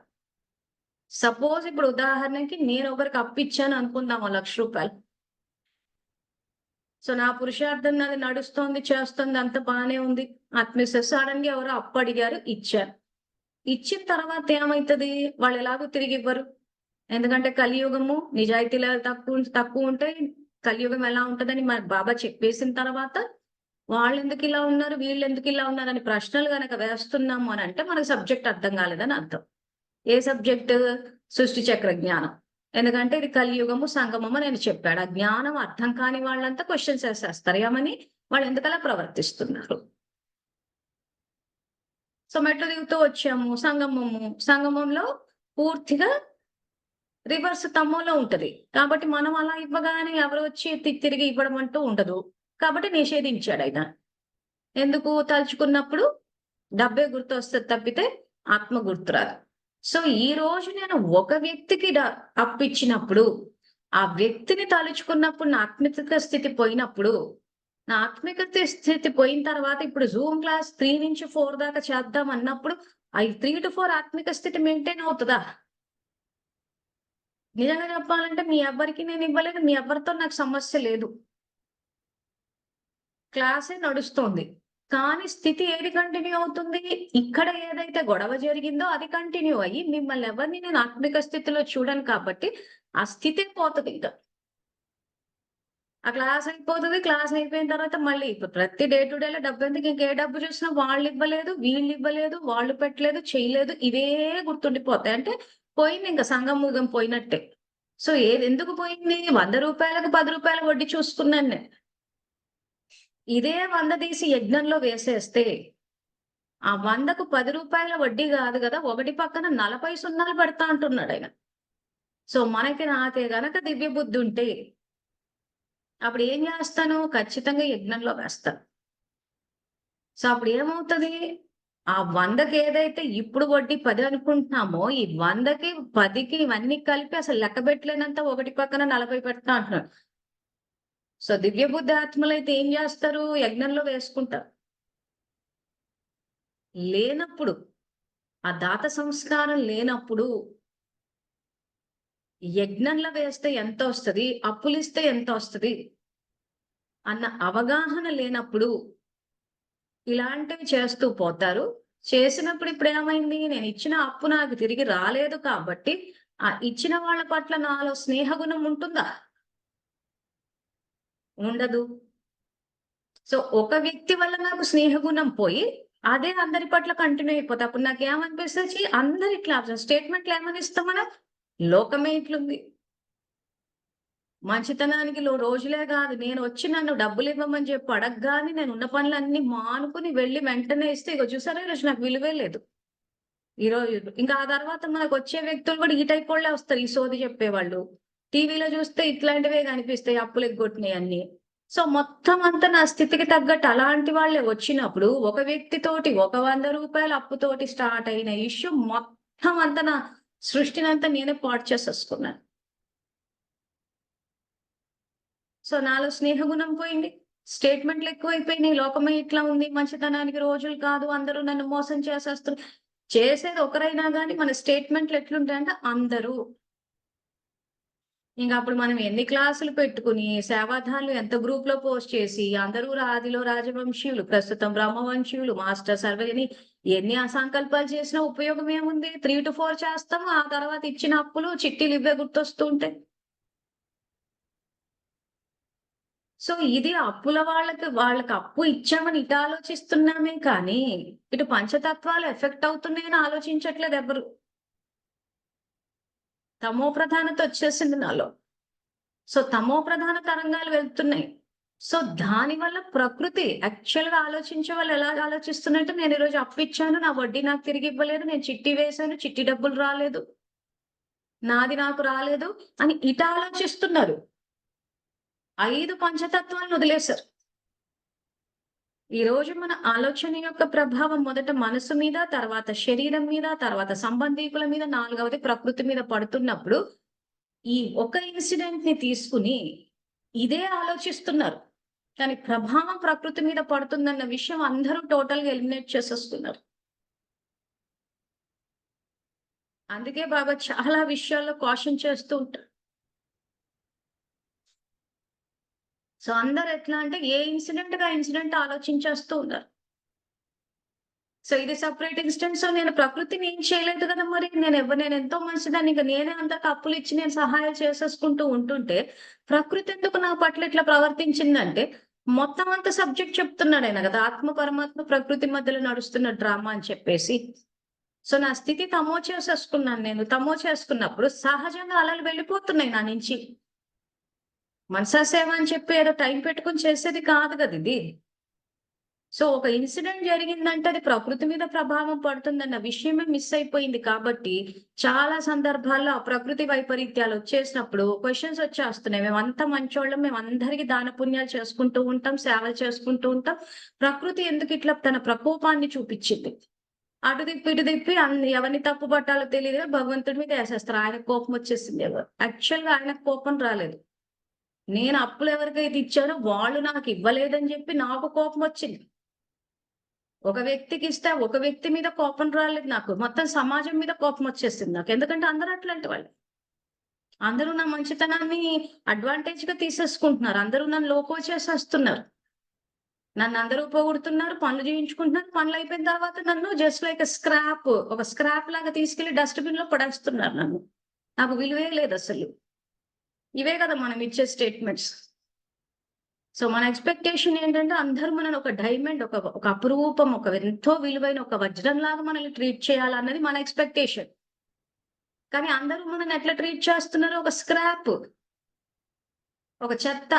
సపోజ్ ఇప్పుడు ఉదాహరణకి నేను ఒకరికి అప్పిచ్చాను అనుకుందాం ఓ రూ. 1,00,000. సో నా పురుషార్థం నాది నడుస్తోంది, చేస్తుంది అంతా బానే ఉంది. ఆత్మీయ సడెన్‌గా ఎవరో అప్పడిగారు, ఇచ్చాను. ఇచ్చిన తర్వాత ఏమైతది? వాళ్ళు ఎలాగో తిరిగివ్వరు. ఎందుకంటే కలియుగము నిజాయితీలు తక్కువుంటాయి. కలియుగం ఎలా ఉంటదని మన బాబా చెప్పేసిన తర్వాత, వాళ్ళెందుకు ఇలా ఉన్నారు? వీళ్ళెందుకు ఇలా ఉన్నారని ప్రశ్నలు గనక వేస్తున్నాము అనంటే, మనకు సబ్జెక్ట్ అర్థం కాలేదని అర్థం. ఏ సబ్జెక్ట్? సృష్టి చక్ర జ్ఞానం. ఎందుకంటే ఇది కలియుగము, సంగమము నేను చెప్పాడు. ఆ జ్ఞానం అర్థం కాని వాళ్ళంతా క్వెషన్స్ ఏసేస్తారు. ఏమని? వాళ్ళు ఎందుకలా ప్రవర్తిస్తున్నారు? సో మెట్లు దిగుతూ వచ్చాము. సంగమము. సంగమంలో పూర్తిగా రివర్స్ తమ్మలో ఉంటది. కాబట్టి మనం అలా ఇవ్వగానే ఎవరు వచ్చి తిరిగి ఇవ్వడం అంటూ ఉండదు. కాబట్టి నిషేధించాడాయన. ఎందుకు? తలుచుకున్నప్పుడు డబ్బే గుర్తొస్తది తప్పితే ఆత్మ గుర్తురాదు. సో ఈ రోజు నేను ఒక వ్యక్తికి అప్పిచ్చినప్పుడు, ఆ వ్యక్తిని తలుచుకున్నప్పుడు నా ఆత్మిక స్థితి పోయినప్పుడు, నా ఆత్మిక స్థితి పోయిన తర్వాత ఇప్పుడు జూమ్ క్లాస్ 3-4 దాకా చేద్దాం అన్నప్పుడు, ఆ 3-4 ఆత్మిక స్థితి మెయింటైన్ అవుతదా? నిజంగా చెప్పాలంటే మీ ఎవ్వరికీ నేను ఇవ్వలేదు. మీ ఎవ్వరితో నాకు సమస్య లేదు. క్లాసే నడుస్తోంది. కానీ స్థితి ఏది కంటిన్యూ అవుతుంది? ఇక్కడ ఏదైతే గొడవ జరిగిందో అది కంటిన్యూ అయ్యి మిమ్మల్ని ఎవరిని నేను ఆత్మిక స్థితిలో చూడను కాబట్టి ఆ స్థితే పోతదింక. ఆ క్లాస్ అయిపోతది. క్లాస్ అయిపోయిన తర్వాత మళ్ళీ ఇప్పుడు ప్రతి డే టు డేలో డబ్బెందుకు ఇంక ఏ డబ్బు చూసినా వాళ్ళివ్వలేదు, వీళ్ళివ్వలేదు, వాళ్ళు పెట్టలేదు, చేయలేదు ఇవే గుర్తుండిపోతాయి. అంటే పోయిందింక సంఘం ముగం పోయినట్టే. సో ఏది ఎందుకు పోయింది? రూ. 100కి రూ. 10 వడ్డీ చూసుకున్నాను నేను. ఇదే 100 తీసి యజ్ఞంలో వేసేస్తే, ఆ 100కు రూ. 10 వడ్డీ గాదు గదా! ఒకటి పక్కన 40 సున్నాలు పెడతా అంటున్నాడాయన. సో మనకి నాకే గనక దివ్య బుద్ధుంటే, అప్పుడు ఏం జేస్తాను? ఖచ్చితంగా యజ్ఞంలో వేస్తాను. సో అప్పుడు ఏమవుతది? ఆ 100కి ఏదైతే ఇప్పుడు వడ్డీ 10 అనుకుంటున్నామో, ఈ 100కి 10కి ఇవన్నీ కలిపి అసలు లెక్క పెట్టలేనంత ఒకటి పక్కన 40 పెడతా అంటున్నాడు. సో దివ్య బుద్ధి ఆత్మలైతే ఏం చేస్తారు? యజ్ఞంలో వేసుకుంటారు. లేనప్పుడు, ఆ దాత సంస్కారం లేనప్పుడు యజ్ఞంలో వేస్తే ఎంతొస్తది? అప్పులిస్తే ఎంతొస్తది? అన్న అవగాహన లేనప్పుడు ఇలాంటివి చేస్తూ పోతారు. చేసినప్పుడు ఇప్పుడేమైంది? నేనిచ్చిన అప్పు నాకు తిరిగి రాలేదు కాబట్టి, ఆ ఇచ్చిన వాళ్ళ పట్ల నాలో స్నేహగుణం ఉంటుందా? ఉండదు. సో, ఒక వ్యక్తి వల్ల నాకు స్నేహగుణం పోయి, అదే అందరి పట్ల కంటిన్యూ అయిపోతా. అప్పుడు నాకేమనిపిస్తది? ఛీ! అందరు ఇట్లా స్టేట్‌మెంట్‌లు ఏమని ఇస్తాం మనం? లోకమే ఇట్లుంది. మంచితనానికి రోజులే గాదు. నేనొచ్చి నన్ను డబ్బులివ్వమని జెప్పి అడగగానే నేనున్న పనులన్నీ మానుకొని వెళ్లి వెంటనే ఇస్తే, ఇగో చూసారా ఈరోజు నాకు విలువే లేదు. ఈరోజు ఇంకా ఆ తర్వాత మనకొచ్చే వ్యక్తులు గూడా ఈ టైప్ వోళ్ళే వస్తారు. ఈ సోది జెప్పేవాళ్ళు. టీవీలో జూస్తే ఇట్లాంటివే గనిపిస్తాయి అప్పులెగ్గొట్టినయన్నీ. సో, మొత్తం అంతా నా స్థితికి తగ్గట్టు అలాంటి వాళ్ళే వచ్చినప్పుడు, ఒక వ్యక్తితోటి ఒక రూ. 100 అప్పుతోటి స్టార్ట్ అయిన ఇష్యూ మొత్తం అంతా నా సృష్టినంతా నేనే పాడు చేసేసుకున్నాను. సో, నాలో స్నేహగుణం పోయింది. స్టేట్‌మెంట్‌లు ఎక్కువైపోయినాయి. లోకమే ఇట్లా ఉంది. మంచితనానికి రోజులు కాదు. అందరూ నన్ను మోసం చేసేది ఒకరైనా గాని మన స్టేట్‌మెంట్‌లు ఎట్లుంటాయంటే అందరూ. ఇంక అప్పుడు మనం ఎన్ని క్లాసులు పెట్టుకొని, సేవాధారులు ఎంత గ్రూప్‌లో పోస్ట్ చేసి, అందరూ ఆదిలో రాజవంశీయులు, ప్రస్తుతం బ్రహ్మవంశీయులు, మాస్టర్ సర్వే అని ఎన్ని అసంకల్పాలు చేసినా ఉపయోగం ఏముంది? 3-4 చేస్తాము. ఆ తర్వాత ఇచ్చిన అప్పులు, చిట్టీలు ఇవే గుర్తొస్తూ ఉంటాయి. సో, ఇది అప్పుల వాళ్ళకి అప్పు ఇచ్చామని ఇటు ఆలోచిస్తున్నామే కానీ, ఇటు పంచతత్వాలు ఎఫెక్ట్ అవుతున్నాయని ఆలోచించట్లేదు ఎవ్వరు. తమో ప్రధానత వచ్చేసింది నాలో. సో, తమో ప్రధాన తరంగాలు వెళ్తున్నాయి. సో, దానివల్ల ప్రకృతి యాక్చువల్‌గా ఆలోచించే వాళ్ళు ఎలా ఆలోచిస్తున్నారంటే, నేను ఈరోజు అప్పిచ్చాను. నా వడ్డీ నాకు తిరిగివ్వలేదు. నేను చిట్టి వేశాను. చిట్టి డబ్బులు రాలేదు. నాది నాకు రాలేదు అని ఇటు ఆలోచిస్తున్నారు. 5 పంచతత్వాలను వదిలేశారు. ఈరోజు మన ఆలోచన యొక్క ప్రభావం మొదట మనసు మీద, తర్వాత శరీరం మీద, తర్వాత సంబంధీకుల మీద, నాలుగవది ప్రకృతి మీద పడుతున్నప్పుడు, ఈ ఒక ఇన్సిడెంట్‌ని తీసుకొని ఇదే ఆలోచిస్తున్నారు. కానీ ప్రభావం ప్రకృతి మీద పడుతుందన్న విషయం అందరూ టోటల్‌గా ఎలిమినేట్ చేసేస్తున్నారు. అందుకే బాబా చాలా విషయాల్లో కాషన్ చేస్తూ ఉంటారు. సో, అందరూ ఎట్లా అంటే ఏ ఇన్సిడెంట్‌గా ఆ ఇన్సిడెంట్ ఆలోచించేస్తూ ఉన్నారు. సో, ఇది సెపరేట్ ఇన్స్టెన్స్. సో, నేను ప్రకృతిని ఏం చేయలేదు కదా మరి. నేనెంతో మంచిదాన్ని. ఇక నేనే అందరికి అప్పులిచ్చి నేను సహాయాలు చేసేసుకుంటూ ఉంటుంటే, ప్రకృతి ఎందుకు నా పట్ల ఇట్లా ప్రవర్తించిందంటే, మొత్తం అంతా సబ్జెక్ట్ చెప్తున్నాడాయన గదా! ఆత్మ, పరమాత్మ, ప్రకృతి మధ్యలో నడుస్తున్న డ్రామా అని చెప్పేసి. సో, నా స్థితి తమో చేసేసుకున్నాను నేను. తమో చేసుకున్నప్పుడు సహజంగా అలలు వెళ్ళిపోతున్నాయి నా నుంచి. మనసా సేవ అని చెప్పి ఏదో టైం పెట్టుకొని చేసేది కాదు గదిది. సో, ఒక ఇన్సిడెంట్ జరిగిందంటే అది ప్రకృతి మీద ప్రభావం పడుతుందన్న విషయమే మిస్ అయిపోయింది కాబట్టి, చాలా సందర్భాల్లో ఆ ప్రకృతి వైపరీత్యాలొచ్చేసినప్పుడు క్వెషన్స్ వచ్చేస్తున్నాయి. మేమంతా మంచోళ్ళం. మేమందరికి దాన పుణ్యాలు చేసుకుంటూ ఉంటాం. సేవలు చేసుకుంటూ ఉంటాం. ప్రకృతి ఎందుకిట్లా తన ప్రకోపాన్ని చూపిచ్చింది? అటు తిప్పి, ఇటు తిప్పి ఎవరిని తప్పు పట్టాలో తెలీదు గాని భగవంతుడి మీద ఏసేస్తారు. ఆయనకు కోపమొచ్చేసింది యాక్చువల్‌గా ఆయనకు కోపం రాలేదు. నేను అప్పులు ఎవరికైతే ఇచ్చానో వాళ్ళు నాకివ్వలేదని జెప్పి నాకు కోపమొచ్చింది. ఒక వ్యక్తికిస్తే ఒక వ్యక్తి మీద కోపం రాలేదు నాకు. మొత్తం సమాజం మీద కోపమొచ్చేసింది నాకు. ఎందుకంటే అందరూ అట్లాంటి వాళ్ళే. అందరూ నా మంచితనాన్ని అడ్వాంటేజ్‌గా తీసేసుకుంటున్నారు. అందరూ నన్ను లోకువ చేసేస్తున్నారు. నన్నందరూ పొగుడుతున్నారు. పనులు చేయించుకుంటున్నారు. పనులయిపోయిన తర్వాత నన్ను జస్ట్ లైక్ ఒక స్క్రాప్ లాగా తీసుకెళ్ళి డస్ట్‌బిన్‌లో పడేస్తున్నారు నన్ను. నాకు విలువే లేదసలు. ఇవే గదా మనం ఇచ్చే స్టేట్‌మెంట్స్. సో, మన ఎక్స్‌పెక్టేషన్ ఏంటంటే అందరూ మనల్ని ఒక డైమండ్, ఒక అపురూపం, ఒక ఎంతో విలువైన ఒక వజ్రంలాగా మనల్ని ట్రీట్ చేయాలన్నది మన ఎక్స్‌పెక్టేషన్. కానీ అందరూ మనల్ని ఎట్లా ట్రీట్ చేస్తున్నారు? ఒక స్క్రాప్, ఒక చెత్త.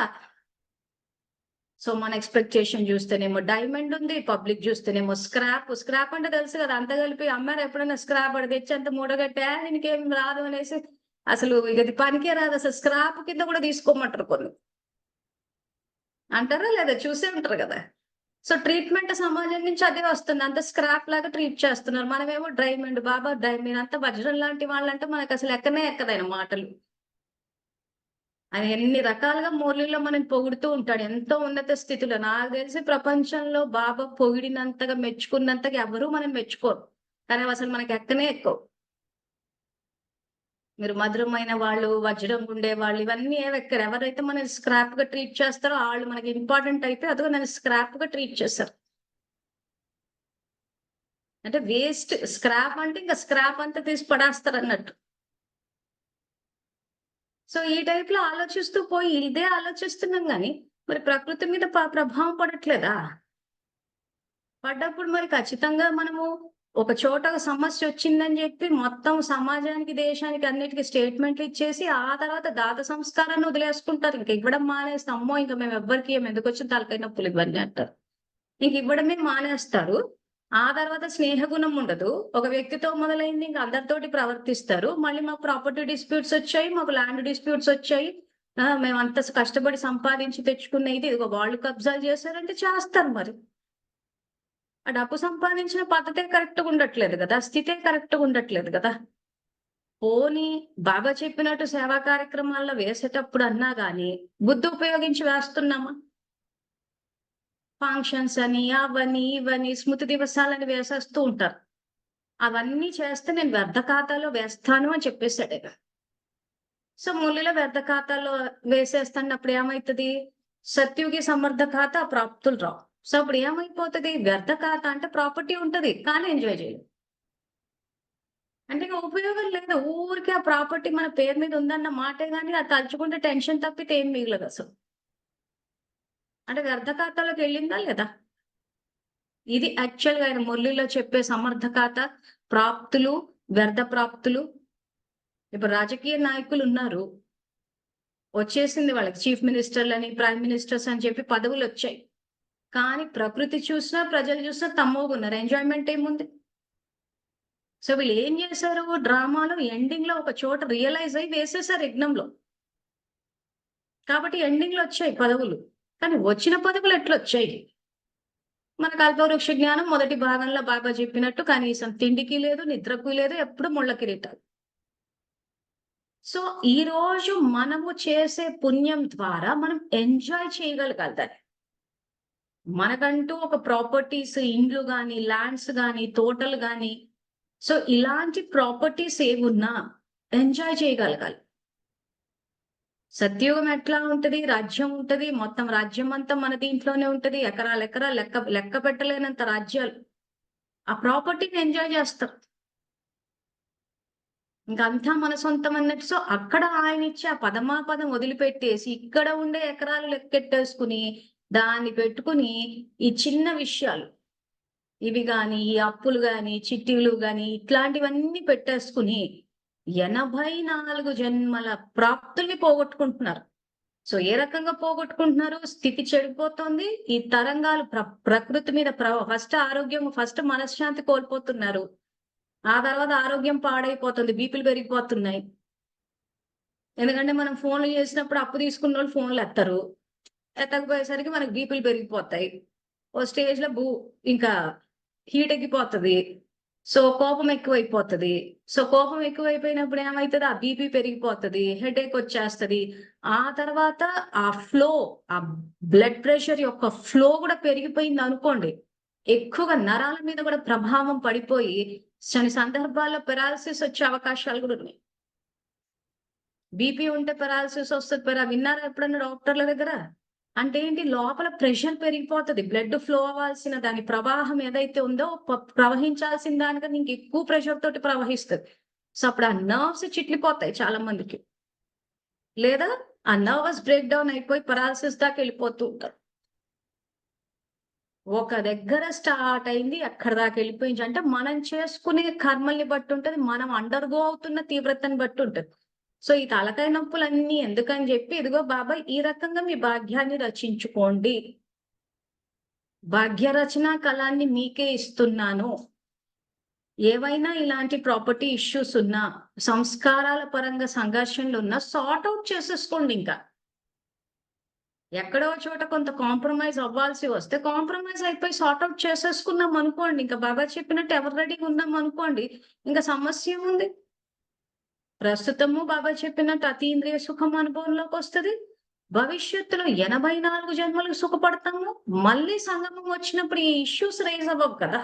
సో, మన ఎక్స్‌పెక్టేషన్ జూస్తేనేమో డైమండ్ ఉంది. పబ్లిక్ జూస్తేనేమో స్క్రాప్. స్క్రాప్ అంటే తెలుసు గదా! అంతా కలిపి అమ్మారా ఎప్పుడైనా స్క్రాప్ ఆడ తెచ్చి అంత మూటగట్టా దీనికేం రాదు అనేసి అసలు ఇగ అది పనికే రాదు. అసలు స్క్రాప్ కింద గూడా తీసుకోమంటారు కొన్ని. అంటారా లేదా? చూసే ఉంటారు గదా! సో ట్రీట్మెంట్ సమాజం నుంచి అదే వస్తుంది. అంత స్క్రాప్ లాగా ట్రీట్ చేస్తున్నారు. మనమేమో డైమండ్ బాబా డైమండ్ అంత వజ్రం లాంటి వాళ్ళంటే మనకు అసలు ఎక్కనే ఎక్కదాయన మాటలు. ఆయన ఎన్ని రకాలుగా మురళిలో మనం పొగుడుతూ ఉంటాడు. ఎంతో ఉన్నత స్థితిలో. నాకు తెలిసి ప్రపంచంలో బాబా పొగిడినంతగా, మెచ్చుకున్నంతగా ఎవరు మనం మెచ్చుకోరు. కానీ అసలు మనకి ఎక్కనే ఎక్కువ. మీరు మధురమైన వాళ్ళు, వజ్రం ఉండేవాళ్ళు ఇవన్నీ ఏవెక్కరు. ఎవరైతే మనల్ని స్క్రాప్ గా ట్రీట్ చేస్తారో వాళ్ళు మనకి ఇంపార్టెంట్ అయితే అదిగో నన్ను స్క్రాప్ గా ట్రీట్ చేస్తారు. అంటే వేస్ట్ స్క్రాప్ అంటే ఇంకా స్క్రాప్ అంతా తీసి పడేస్తారు అన్నట్టు. సో ఈ టైప్ లో ఆలోచిస్తూ పోయి ఇదే ఆలోచిస్తున్నాం గాని మరి ప్రకృతి మీద ప్రభావం పడట్లేదా? పడ్డప్పుడు మరి ఖచ్చితంగా మనము ఒక చోట ఒక సమస్య వచ్చిందని చెప్పి మొత్తం సమాజానికి, దేశానికి అన్నిటికీ స్టేట్మెంట్లు ఇచ్చేసి ఆ తర్వాత దాత సంస్కారాన్ని వదిలేసుకుంటారు. ఇంక ఇవ్వడం మానేస్తే అమ్మో ఇంకా మేము ఎవ్వరికి ఎందుకు వచ్చిన తలకాయ నొప్పులు ఇవన్నీ అంటారు. ఇంక ఇవ్వడమే మానేస్తారు. ఆ తర్వాత స్నేహగుణం ఉండదు. ఒక వ్యక్తితో మొదలైంది ఇంక అందరితోటి ప్రవర్తిస్తారు. మళ్ళీ మాకు ప్రాపర్టీ డిస్ప్యూట్స్ వచ్చాయి, మాకు ల్యాండ్ డిస్ప్యూట్స్ వచ్చాయి. మేము అంత కష్టపడి సంపాదించి తెచ్చుకున్న ఇది ఇదిగో వాళ్ళు కబ్జాలు చేశారంటే చేస్తారు మరి. ఆ డబ్బు సంపాదించిన పద్ధతే కరెక్ట్‌గా ఉండట్లేదు గదా! స్థితే కరెక్ట్‌గా ఉండట్లేదు గదా! పోనీ బాబా చెప్పినట్టు సేవా కార్యక్రమాల్లో వేసేటప్పుడు అన్నా గాని బుద్ధి ఉపయోగించి వేస్తున్నామా? ఫంక్షన్స్ అని, అవని, ఇవని, స్మృతి దివసాలని వేసేస్తూ ఉంటారు. అవన్నీ చేస్తే నేను వ్యర్థ ఖాతాలో వేస్తాను అని చెప్పేసాడాయన. సో, మురళిలో వ్యర్థ ఖాతాలో వేసేస్తన్నప్పుడు ఏమైతది? సత్యుగి సమర్థ ఖాతా ప్రాప్తులు రావు. సో, అప్పుడు ఏమైపోతది? వ్యర్థ ఖాతా అంటే ప్రాపర్టీ ఉంటది. కానీ ఎంజాయ్ చేయలేం. అంటే ఇక ఉపయోగం లేదు. ఊరికే ఆ ప్రాపర్టీ మన పేరు మీద ఉందన్న మాటే గాని, అది తలుచుకుంటే టెన్షన్ తప్పితే ఏం మిగలదసలు. అంటే వ్యర్థ ఖాతాలోకెళ్ళిందా లేదా? ఇది యాక్చువల్‌గా ఆయన మురళిలో చెప్పే సమర్థకాత, ప్రాప్తులు, వ్యర్థ ప్రాప్తులు. ఇప్పుడు రాజకీయ నాయకులున్నారు. వచ్చేసింది వాళ్ళకి చీఫ్ మినిస్టర్‌లని, ప్రైమ్ మినిస్టర్స్ అని చెప్పి పదవులొచ్చాయి. కానీ ప్రకృతి చూసినా, ప్రజలు చూసినా తమ్మోగున్నారు. ఎంజాయ్‌మెంట్ ఏముంది? సో వీళ్ళేం చేశారు? డ్రామాలో ఎండింగ్‌లో ఒక చోట రియలైజ్ అయ్యి వేసేసారు యజ్ఞంలో. కాబట్టి ఎండింగ్‌లో వచ్చాయి పదవులు. కానీ వచ్చిన పదవులు ఎట్లొచ్చాయి? మన కల్పవృక్ష జ్ఞానం మొదటి భాగంలో బాబా చెప్పినట్టు కనీసం తిండికి లేదు, నిద్రకు లేదు, ఎప్పుడు ముళ్ళ కిరీటాలు. సో, ఈరోజు మనము చేసే పుణ్యం ద్వారా మనం ఎంజాయ్ చేయగలగాలి దాన్ని. మనకంటూ ఒక ప్రాపర్టీస్, ఇండ్లు గాని, ల్యాండ్స్ గాని, తోటలు గాని, సో ఇలాంటి ప్రాపర్టీస్ ఏవున్నా ఎంజాయ్ చేయగలగాలి. సత్యయుగం ఎట్లా ఉంటది? రాజ్యం ఉంటది. మొత్తం రాజ్యం అంతా మన దీంట్లోనే ఉంటది. ఎకరాలు ఎకరాలు లెక్క పెట్టలేనంత రాజ్యాలు. ఆ ప్రాపర్టీని ఎంజాయ్ చేస్తారు. ఇంకంతా మన సొంతం అన్నట్టు. సో, అక్కడ ఆయనిచ్చే ఆ పదమాపదం వదిలిపెట్టేసి, ఇక్కడ ఉండే ఎకరాలు లెక్కెట్టేసుకుని, దాన్ని పెట్టుకుని, ఈ చిన్న విషయాలు, ఇవి గాని, ఈ అప్పులు గాని, చిట్టీలు గాని, ఇట్లాంటివన్నీ పెట్టేసుకుని, 84 జన్మల ప్రాప్తుల్ని పోగొట్టుకుంటున్నారు. సో, ఏ రకంగా పోగొట్టుకుంటున్నారు? స్థితి చెడిపోతోంది. ఈ తరంగాలు ప్రకృతి మీద ఫస్ట్ ఆరోగ్యం, ఫస్ట్ మనశ్శాంతి కోల్పోతున్నారు. ఆ తర్వాత ఆరోగ్యం పాడైపోతుంది. బీపీలు పెరిగిపోతున్నాయి. ఎందుకంటే మనం ఫోన్‌లు చేసినప్పుడు అప్పు తీసుకున్నోళ్ళు ఫోన్‌లు ఎత్తరు. ఎత్తకపోయేసరికి మనకు బీపీలు పెరిగిపోతాయి. ఓ స్టేజ్‌లో ఇంకా హీట్ ఎక్కిపోతది. సో, కోపం ఎక్కువైపోతది. సో, కోపం ఎక్కువైపోయినప్పుడు ఏమైతది? ఆ బీపీ పెరిగిపోతది. హెడేక్ వచ్చేస్తది. ఆ తర్వాత ఆ ఫ్లో, ఆ బ్లడ్ ప్రెషర్ యొక్క ఫ్లో కూడా పెరిగిపోయిందనుకోండి. ఎక్కువగా నరాల మీద కూడా ప్రభావం పడిపోయి కొన్ని సందర్భాల్లో పెరాలిసిస్ వచ్చే అవకాశాలు కూడా ఉన్నాయి. బీపీ ఉంటే పెరాలిసిస్ వస్తది. విన్నారా ఎప్పుడన్నా డాక్టర్ల దగ్గర? అంటే ఏంటి లోపల ప్రెషర్ పెరిగిపోతది. బ్లడ్ ఫ్లో అవ్వాల్సిన దాని ప్రవాహం ఏదైతే ఉందో ప్రవహించాల్సిన దానికన్నా ఇంకెక్కువ ప్రెషర్ తోటి ప్రవహిస్తది. సో, అప్పుడు ఆ నర్వ్స్ చిట్లిపోతాయి చాలా మందికి. లేదా ఆ నర్వస్ బ్రేక్ డౌన్ అయిపోయి పెరాలిసిస్ దాకా వెళ్ళిపోతూ ఉంటారు. ఒక దగ్గర స్టార్ట్ అయింది అక్కడి దాకా వెళ్ళిపోయింది. అంటే మనం చేసుకునే కర్మల్ని బట్టి ఉంటది. మనం అండర్‌గో అవుతున్న తీవ్రతను బట్టి ఉంటది. సో, ఈ తలకాయ నొప్పులన్నీ ఎందుకని జెప్పి, ఇదిగో బాబా ఈ రకంగా మీ భాగ్యాన్ని రచించుకోండి. భాగ్య రచనా కళాన్ని మీకే ఇస్తున్నాను. ఏవైనా ఇలాంటి ప్రాపర్టీ ఇష్యూస్ ఉన్నా, సంస్కారాల పరంగా సంఘర్షణలున్నా సార్ట్ ఔట్ చేసేసుకోండింకా. ఎక్కడో చోట కొంత కాంప్రమైజ్ అవ్వాల్సి వస్తే కాంప్రమైజ్ అయిపోయి సార్ట్ అవుట్ చేసేసుకున్నాం అనుకోండి. ఇంకా బాబా చెప్పినట్టు ఎవరు రెడీగా ఉన్నాం అనుకోండి. ఇంకా సమస్య ఏముంది? ప్రస్తుతము బాబా చెప్పినట్టు అతీంద్రియ సుఖం అనుభవంలోకి వస్తది. భవిష్యత్తులో 84 జన్మలకు సుఖపడతాము. మళ్ళీ సంగమం వచ్చినప్పుడు ఈ ఇష్యూస్ రైజ్ అవ్వవు కదా!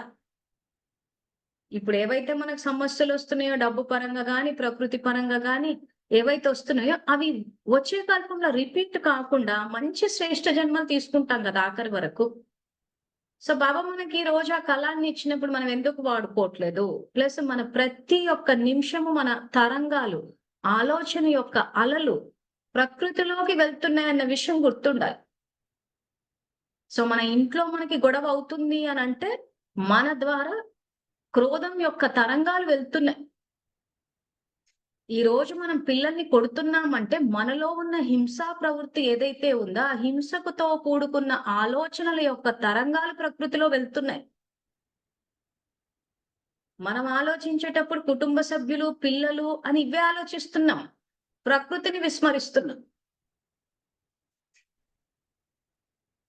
ఇప్పుడు ఏవైతే మనకు సమస్యలు వస్తున్నాయో డబ్బు పరంగా గాని, ప్రకృతి పరంగా గాని ఏవైతే వస్తున్నాయో అవి వచ్చే కల్పంలో రిపీట్ కాకుండా మంచి శ్రేష్ఠ జన్మలు తీసుకుంటాం కదా ఆఖరి వరకు. సో బాబా మనకి ఈ రోజు ఆ కళాన్ని ఇచ్చినప్పుడు మనం ఎందుకు వాడుకోవట్లేదు? ప్లస్ మన ప్రతి ఒక్క నిమిషము మన తరంగాలు, ఆలోచన యొక్క అలలు ప్రకృతిలోకి వెళ్తున్నాయన్న విషయం గుర్తుండాలి. సో మన ఇంట్లో మనకి గొడవ అవుతుంది అనంటే మన ద్వారా క్రోధం యొక్క తరంగాలు వెళ్తున్నాయి. ఈ రోజు మనం పిల్లల్ని కొడుతున్నామంటే మనలో ఉన్న హింసా ప్రవృత్తి ఏదైతే ఉందో ఆ హింసకుతో కూడుకున్న ఆలోచనల యొక్క తరంగాలు ప్రకృతిలో వెళ్తున్నాయి. మనం ఆలోచించేటప్పుడు కుటుంబ సభ్యులు, పిల్లలు అని ఇవే ఆలోచిస్తున్నాం. ప్రకృతిని విస్మరిస్తున్నాం.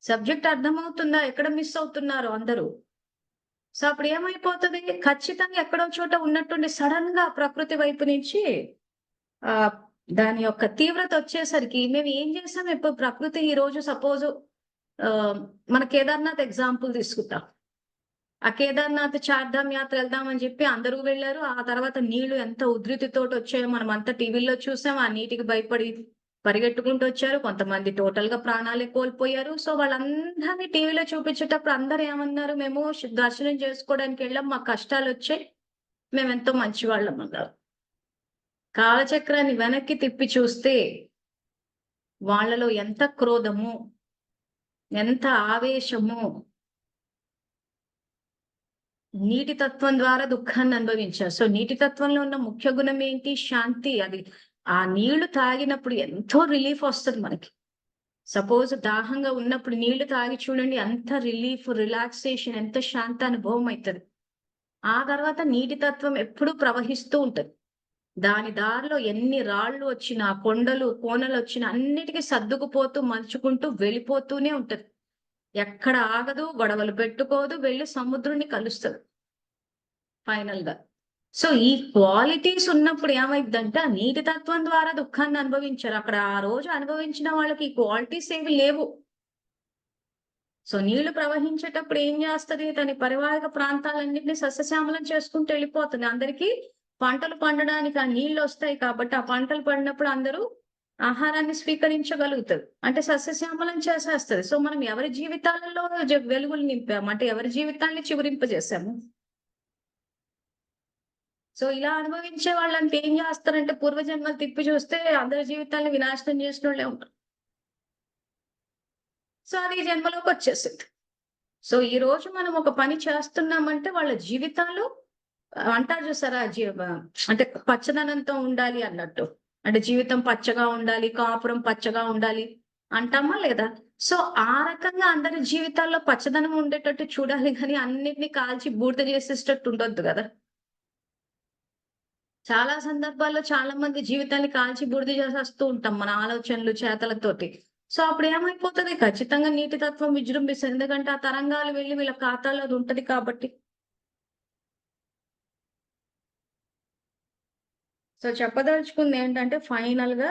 సబ్జెక్ట్ అర్థమవుతుందా? ఎక్కడ మిస్ అవుతున్నారో అందరూ. సో అప్పుడు ఏమైపోతది? ఖచ్చితంగా ఎక్కడో చోట ఉన్నట్టుండి సడన్ గా ప్రకృతి వైపు నుంచి ఆహ్, దాని యొక్క తీవ్రత వచ్చేసరికి మేము ఏం చేసాం ఇప్పుడు ప్రకృతి ఈ రోజు సపోజ్ మన కేదార్‌నాథ్ ఎగ్జాంపుల్ తీసుకుంటాం. ఆ కేదార్‌నాథ్ చార్ధామ్ యాత్ర వెళ్దామని చెప్పి అందరూ వెళ్లారు. ఆ తర్వాత నీళ్లు ఎంత ఉధృతితోటి వచ్చాయో మనమంతా టీవీల్లో చూసాం. ఆ నీటికి భయపడి పరిగెట్టుకుంటూ వచ్చారు. కొంతమంది టోటల్‌గా ప్రాణాలే కోల్పోయారు. సో వాళ్ళందరిని టీవీలో చూపించేటప్పుడు అందరూ ఏమన్నారు? మేము దర్శనం చేసుకోవడానికి వెళ్ళాం. మాకు కష్టాలొచ్చాయి. మేమెంతో మంచివాళ్ళం అన్నారు. కాలచక్రాన్ని వెనక్కి తిప్పి చూస్తే వాళ్ళలో ఎంత క్రోధము, ఎంత ఆవేశము, నీటి తత్వం ద్వారా దుఃఖాన్ని అనుభవించారు. సో నీటి తత్వంలో ఉన్న ముఖ్య గుణం ఏంటి? శాంతి. అది ఆ నీళ్లు తాగినప్పుడు ఎంతో రిలీఫ్ వస్తది మనకి. సపోజ్ దాహంగా ఉన్నప్పుడు నీళ్లు తాగి చూడండి ఎంత రిలీఫ్, రిలాక్సేషన్ ఎంత శాంత అనుభవం అయితది. ఆ తర్వాత నీటి తత్వం ఎప్పుడూ ప్రవహిస్తూ ఉంటది. దాని దారిలో ఎన్ని రాళ్ళు వచ్చినా, కొండలు, కోనలొచ్చినా అన్నిటికి సర్దుకుపోతూ, మలుచుకుంటూ వెళ్ళిపోతూనే ఉంటది. ఎక్కడ ఆగదు, గొడవలు పెట్టుకోదు, వెళ్లి సముద్రుడిని కలుస్తది ఫైనల్‌గా. సో ఈ క్వాలిటీస్ ఉన్నప్పుడు ఏమైద్దంటే, ఆ నీటి తత్వం ద్వారా దుఃఖాన్ని అనుభవించారు. అక్కడ ఆ రోజు అనుభవించిన వాళ్ళకి ఈ క్వాలిటీస్ ఏవి లేవు. సో నీళ్లు ప్రవహించేటప్పుడు ఏం చేస్తది? దాని పరివాహక ప్రాంతాలన్నిటిని సస్యశ్యామలం చేసుకుంటూ వెళ్ళిపోతుంది. అందరికీ పంటలు పండడానికి ఆ నీళ్లొస్తాయి కాబట్టి, ఆ పంటలు పండినప్పుడు అందరూ ఆహారాన్ని స్వీకరించగలుగుతారు. అంటే సస్యశ్యామలం చేసేస్తది. సో మనం ఎవరి జీవితాలలో వెలుగులు నింపాము? అంటే ఎవరి జీవితాల్ని చిగురింపజేశాము? సో ఇలా అనుభవించే వాళ్ళంతా ఏం చేస్తారంటే పూర్వజన్మలు తిప్పి చూస్తే అందరి జీవితాల్ని వినాశనం చేసినోళ్ళే ఉంటారు. సో అది ఈ జన్మలోకొచ్చేసింది. సో ఈరోజు మనం ఒక పని చేస్తున్నామంటే వాళ్ళ జీవితాలు అంటారు చూసారా? అంటే పచ్చదనంతో ఉండాలి అన్నట్టు. అంటే జీవితం పచ్చగా ఉండాలి, కాపురం పచ్చగా ఉండాలి అంటామా లేదా? సో ఆ రకంగా అందరి జీవితాల్లో పచ్చదనం ఉండేటట్టు చూడాలి గానీ అన్నిటిని కాల్చి బూడిద చేసేసేటట్టు ఉండొద్దు గదా! చాలా సందర్భాల్లో చాలా మంది జీవితాన్ని కాల్చి బూడిద చేసేస్తూ ఉంటాం మన ఆలోచనలు, చేతలతోటి. సో అప్పుడు ఏమైపోతది? ఖచ్చితంగా నీటి తత్వం విజృంభిస్తది. ఎందుకంటే ఆ తరంగాలు వెళ్లి వీళ్ళ ఖాతాలో అది ఉంటది కాబట్టి. సో చెప్పదలుచుకుంది ఏంటంటే ఫైనల్‌గా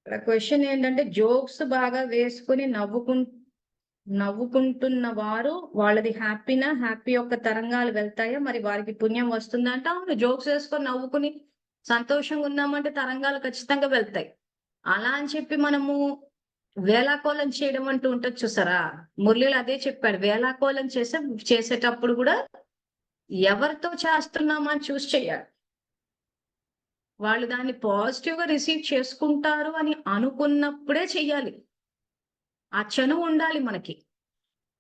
ఇక్కడ క్వెషన్ ఏంటంటే జోక్స్ బాగా వేసుకొని నవ్వుకుంటున్న వారు వాళ్ళది హ్యాపీనా? హ్యాపీ యొక్క తరంగాలు వెళ్తాయా? మరి వారికి పుణ్యం వస్తుందా అంటే అవును. జోక్స్ వేసుకొని నవ్వుకొని సంతోషంగా ఉన్నామంటే తరంగాలు ఖచ్చితంగా వెళ్తాయి. అలా అని చెప్పి మనము వేళాకోళం చేయడం అంటూ ఉంటది చూసారా? మురళిలో అదే చెప్పాడు. వేళాకోళం చేసేటప్పుడు గూడా ఎవరితో చేస్తున్నామా అని చూసి చేయాలి. వాళ్ళు దాన్ని పాజిటివ్‌గా రిసీవ్ చేసుకుంటారు అని అనుకున్నప్పుడే చెయ్యాలి. ఆ చనువు ఉండాలి మనకి.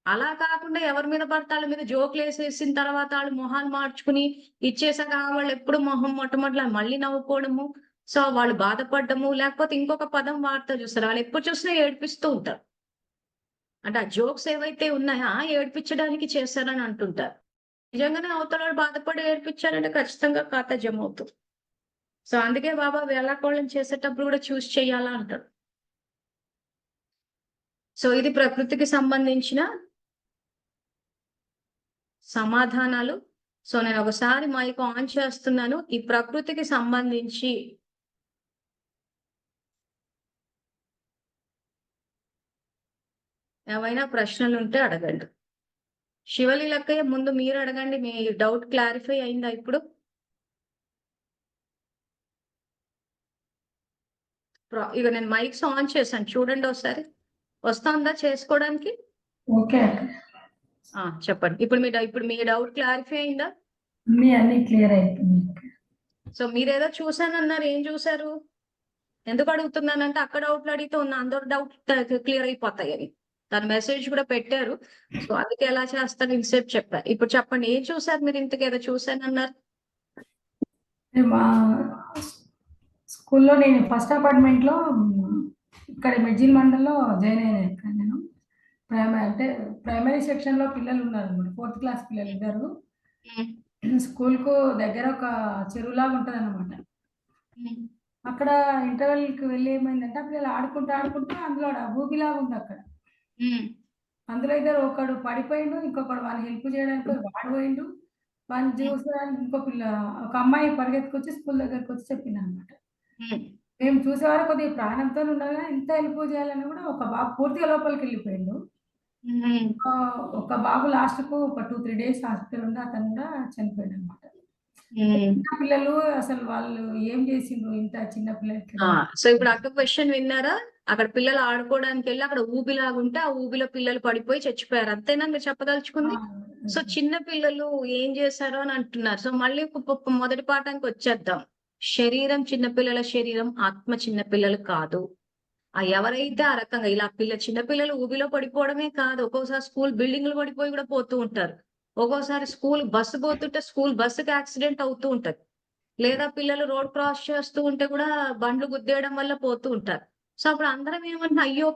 అలా కాకుండా ఎవరి మీద పడితే ఆళ్ళ మీద జోకులేసేసిన తర్వాత ఆళ్ళు మొహాలు మార్చుకుని ఇచ్చేసాక వాళ్ళెప్పుడు మొహం మొట్టమొదట మళ్ళీ నవ్వుకోవడము. సో, వాళ్ళు బాధపడ్డము లేకపోతే ఇంకొక పదం వాడతారు చూసారా? ఆళ్ళెప్పుడు చూసినా ఏడిపిస్తూ ఉంటారు. అంటే ఆ జోక్స్ ఏవైతే ఉన్నాయో ఏడిపించడానికి చేశారని అంటుంటారు. నిజంగానే అవతల బాధపడి ఏడిపించారంటే ఖచ్చితంగా ఖాతా జమ అవుతుంది. సో అందుకే బాబా వేళాకోళం చేసేటప్పుడు కూడా చూసి చెయ్యాలా అంటారు. సో ఇది ప్రకృతికి సంబంధించిన సమాధానాలు. సో నేను ఒకసారి మైక్ ఆన్ చేస్తున్నాను. ఈ ప్రకృతికి సంబంధించి ఏవైనా ప్రశ్నలు ఉంటే అడగండి. శివలీలక్కయ్య ముందు మీరు అడగండి. మీ డౌట్ క్లారిఫై అయిందా ఇప్పుడు? ఇక నేను మైక్స్ ఆన్ చేశాను చూడండి ఒకసారి. వస్తుందా చేసుకోవడానికి? ఓకే. చెప్పండి. ఇప్పుడు మీ డౌట్ క్లారిఫై అయిందా? అన్ని క్లియర్ అయిపోయింది. సో మీరేదో చూసానన్నారు. ఏం చూసారు? ఎందుకు అడుగుతున్నానంటే అక్కడ డౌట్లు అడిగితే ఉన్న అందరు డౌట్ క్లియర్ అయిపోతాయి అని. తన మెసేజ్ కూడా పెట్టారు. సో అందుకే ఎలా చేస్తాను ఇంతసేపు చెప్పారు. ఇప్పుడు చెప్పండి ఏం చూసారు మీరు? ఇంతకేదో చూసానన్నారు. మా స్కూల్లో నేను ఫస్ట్ అపార్ట్మెంట్లో ఇక్కడ మెడ్జిల్ మండల్లో జాయిన్ అయినా నేను. ప్రైమరీ సెక్షన్లో పిల్లలు ఉన్నారు అన్నమాట. 4th క్లాస్ పిల్లలు ఇద్దరు. స్కూల్కు దగ్గర ఒక చెరువులాగా ఉంటుంది అన్నమాట. అక్కడ ఇంటర్వెల్కి వెళ్ళి ఏమైందంటే పిల్లలు ఆడుకుంటూ అందులో ఊబిలాగా ఉంది అక్కడ. అందులో ఇద్దరు ఒకడు పడిపోయిండు, ఇంకొకడు వాళ్ళు హెల్ప్ చేయడానికి వాడు పోయిండు. వాళ్ళని చూసడానికి ఒక అమ్మాయి పరిగెత్తుకొచ్చి స్కూల్ దగ్గరకు వచ్చి చెప్పింది అనమాట. మేము చూసేవారు కొద్దిగా ప్రాణంతో ఉండగా ఇంత హెల్ప్ చేయాలని కూడా ఒక బాబు పూర్తిగా లోపలికి వెళ్ళిపోయిండు. ఒక బాబు లాస్ట్‌కు ఒక 2-3 డేస్ హాస్పిటల్ ఉండి అతను కూడా చనిపోయాడు అనమాట. చిన్న పిల్లలు అసలు వాళ్ళు ఏం చేసిండ్రు ఇంత చిన్న పిల్లలకి. సో ఇప్పుడు అక్క క్వశ్చన్ విన్నారా? అక్కడ పిల్లలు ఆడుకోవడానికి వెళ్ళి అక్కడ ఊబిలాగా ఉంటే ఆ ఊబిలో పిల్లలు పడిపోయి చచ్చిపోయారు. అంతేనా మీరు చెప్పదలుచుకుంది? సో చిన్న పిల్లలు ఏం చేశారో అని అంటున్నారు. సో మళ్ళీ మొదటి పాఠానికి వచ్చేద్దాం. శరీరం చిన్నపిల్లల శరీరం, ఆత్మ చిన్నపిల్లలు కాదు. ఎవరైతే ఆ రకంగా ఇలా చిన్నపిల్లలు ఊబిలో పడిపోవడమే కాదు, ఒక్కోసారి స్కూల్ బిల్డింగ్లు పడిపోయి కూడా పోతూ ఉంటారు. ఒక్కోసారి స్కూల్ బస్సు పోతుంటే స్కూల్ బస్సుకి యాక్సిడెంట్ అవుతూ ఉంటది. లేదా పిల్లలు రోడ్ క్రాస్ చేస్తూ ఉంటే కూడా బండ్లు గుద్దేయడం వల్ల పోతూ ఉంటారు. సో అప్పుడు అందరం ఏమంటున్నాం, అయ్యో